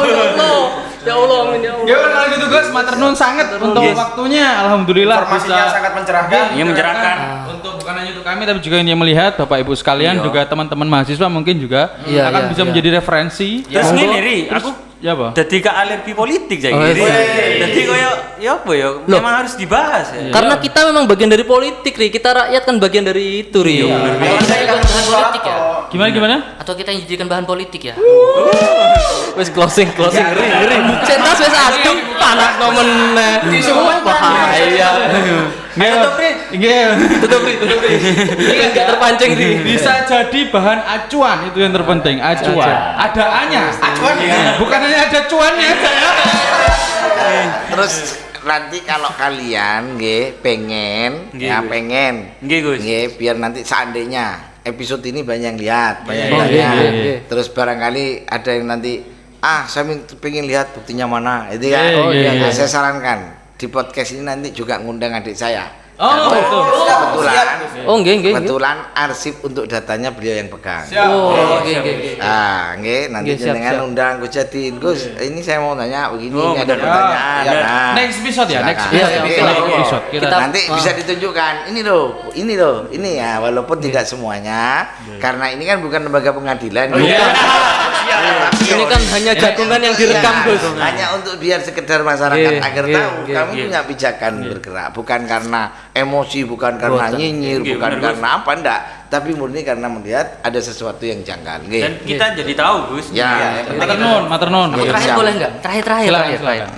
Ya Allah, amin ya Allah. Ya kalau gitu guys, matur nuwun sangat untuk waktunya. Alhamdulillah Informasinya bisa sangat mencerahkan. Iya, mencerahkan. Untuk bukan hanya untuk kami tapi juga yang melihat Bapak Ibu sekalian, juga teman-teman mahasiswa mungkin juga Iya, akan iya, bisa iya. menjadi referensi. Terus Monggo. ngene Ri, aku Ya apa? dadi ke alergi politik jadi. Oh, iya. Jadi koyo ya apa ya? Loh. Memang harus dibahas ya. Karena kita memang bagian dari politik, Ri. Kita rakyat kan bagian dari itu, Ri. Kalau saya kan Bahan politik ya? Gimana? Atau kita yang dijadikan bahan politik ya? Wes closing, ri. Centas wes adu panas nomen. Bahaya. Tutup ri. Ini kan gak terpancing ri. Bisa jadi bahan acuan, itu yang terpenting, acuan. Ada A-nya. Acuan ya. Bukan hanya ada cuannya aja ya. Terus nanti kalau kalian pengen Nggih, ya Gus. pengen Nggih, Gus. biar nanti seandainya episode ini banyak yang lihat, banyak yang Oh, tanya. nggih. Terus barangkali ada yang nanti saya pengen lihat buktinya mana, itu kan. Iya. Nah, saya sarankan di podcast ini nanti juga ngundang adik saya. Oh, betul. Oh, nggih. Kebetulan arsip untuk datanya beliau yang pegang. Oh, nggih. Nanti Nggih, siap, jenengan siap. undang Gus Jadin. Gus, ini saya mau nanya begini, Oh, ini ada betul. pertanyaan. Ya, Nah, next episode ya, next silakan. Iya, episode. oke. Next episode. Kita Nanti bisa ditunjukkan ini loh, ya walaupun tidak semuanya, karena ini kan bukan lembaga pengadilan. Ini kan hanya jagungan yang direkam, Gus. Hanya untuk biar sekedar masyarakat Nggih, agar nggih, tahu nggih, kami punya pijakan bergerak, bukan karena emosi, bukan karena nyinyir, Nggih, bukan bener, karena apa enggak, tapi murni karena melihat ada sesuatu yang janggal. Nggih. Dan kita jadi tahu Gus. Ya, matur nuwun. Aku terakhir Siap. boleh nggak? Terakhir. Silakan.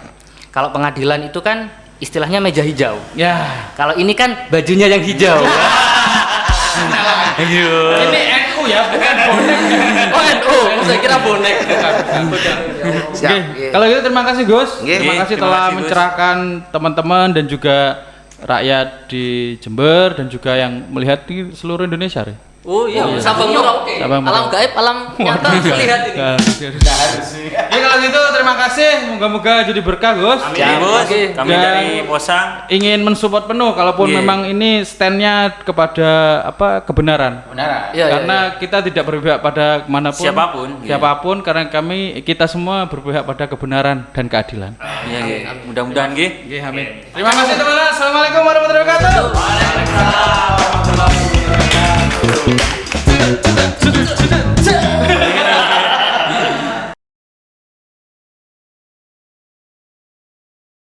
Kalau pengadilan itu kan istilahnya meja hijau. Ya. Kalau ini kan bajunya yang hijau. Ayo. Ini NU ya, bukan bonek. Oh, NU, saya kira bonek. Siap. Oke, kalau gitu terima kasih Gus. Nggih. Terima kasih Terima telah kasih, Gus. mencerahkan teman-teman dan juga rakyat di Jember dan juga yang melihat di seluruh Indonesia. Re. Oh iya, Sabang Merauke. Sabang Alam Merauke. gaib, alam nyata melihat ini. Ya kalau gitu terima kasih, moga-moga jadi berkah Gus. Amin ya, Bos. Oke. Kami Dan dari Posang. ingin mensupport penuh kalaupun Iya. memang ini standnya kepada kebenaran. Benar. Iya, Karena kita tidak berpihak pada manapun, Siapapun, karena kita semua berpihak pada kebenaran dan keadilan. Iya, nggih. Mudah-mudahan nggih. Amin. Terima kasih teman-teman. Assalamualaikum warahmatullahi wabarakatuh.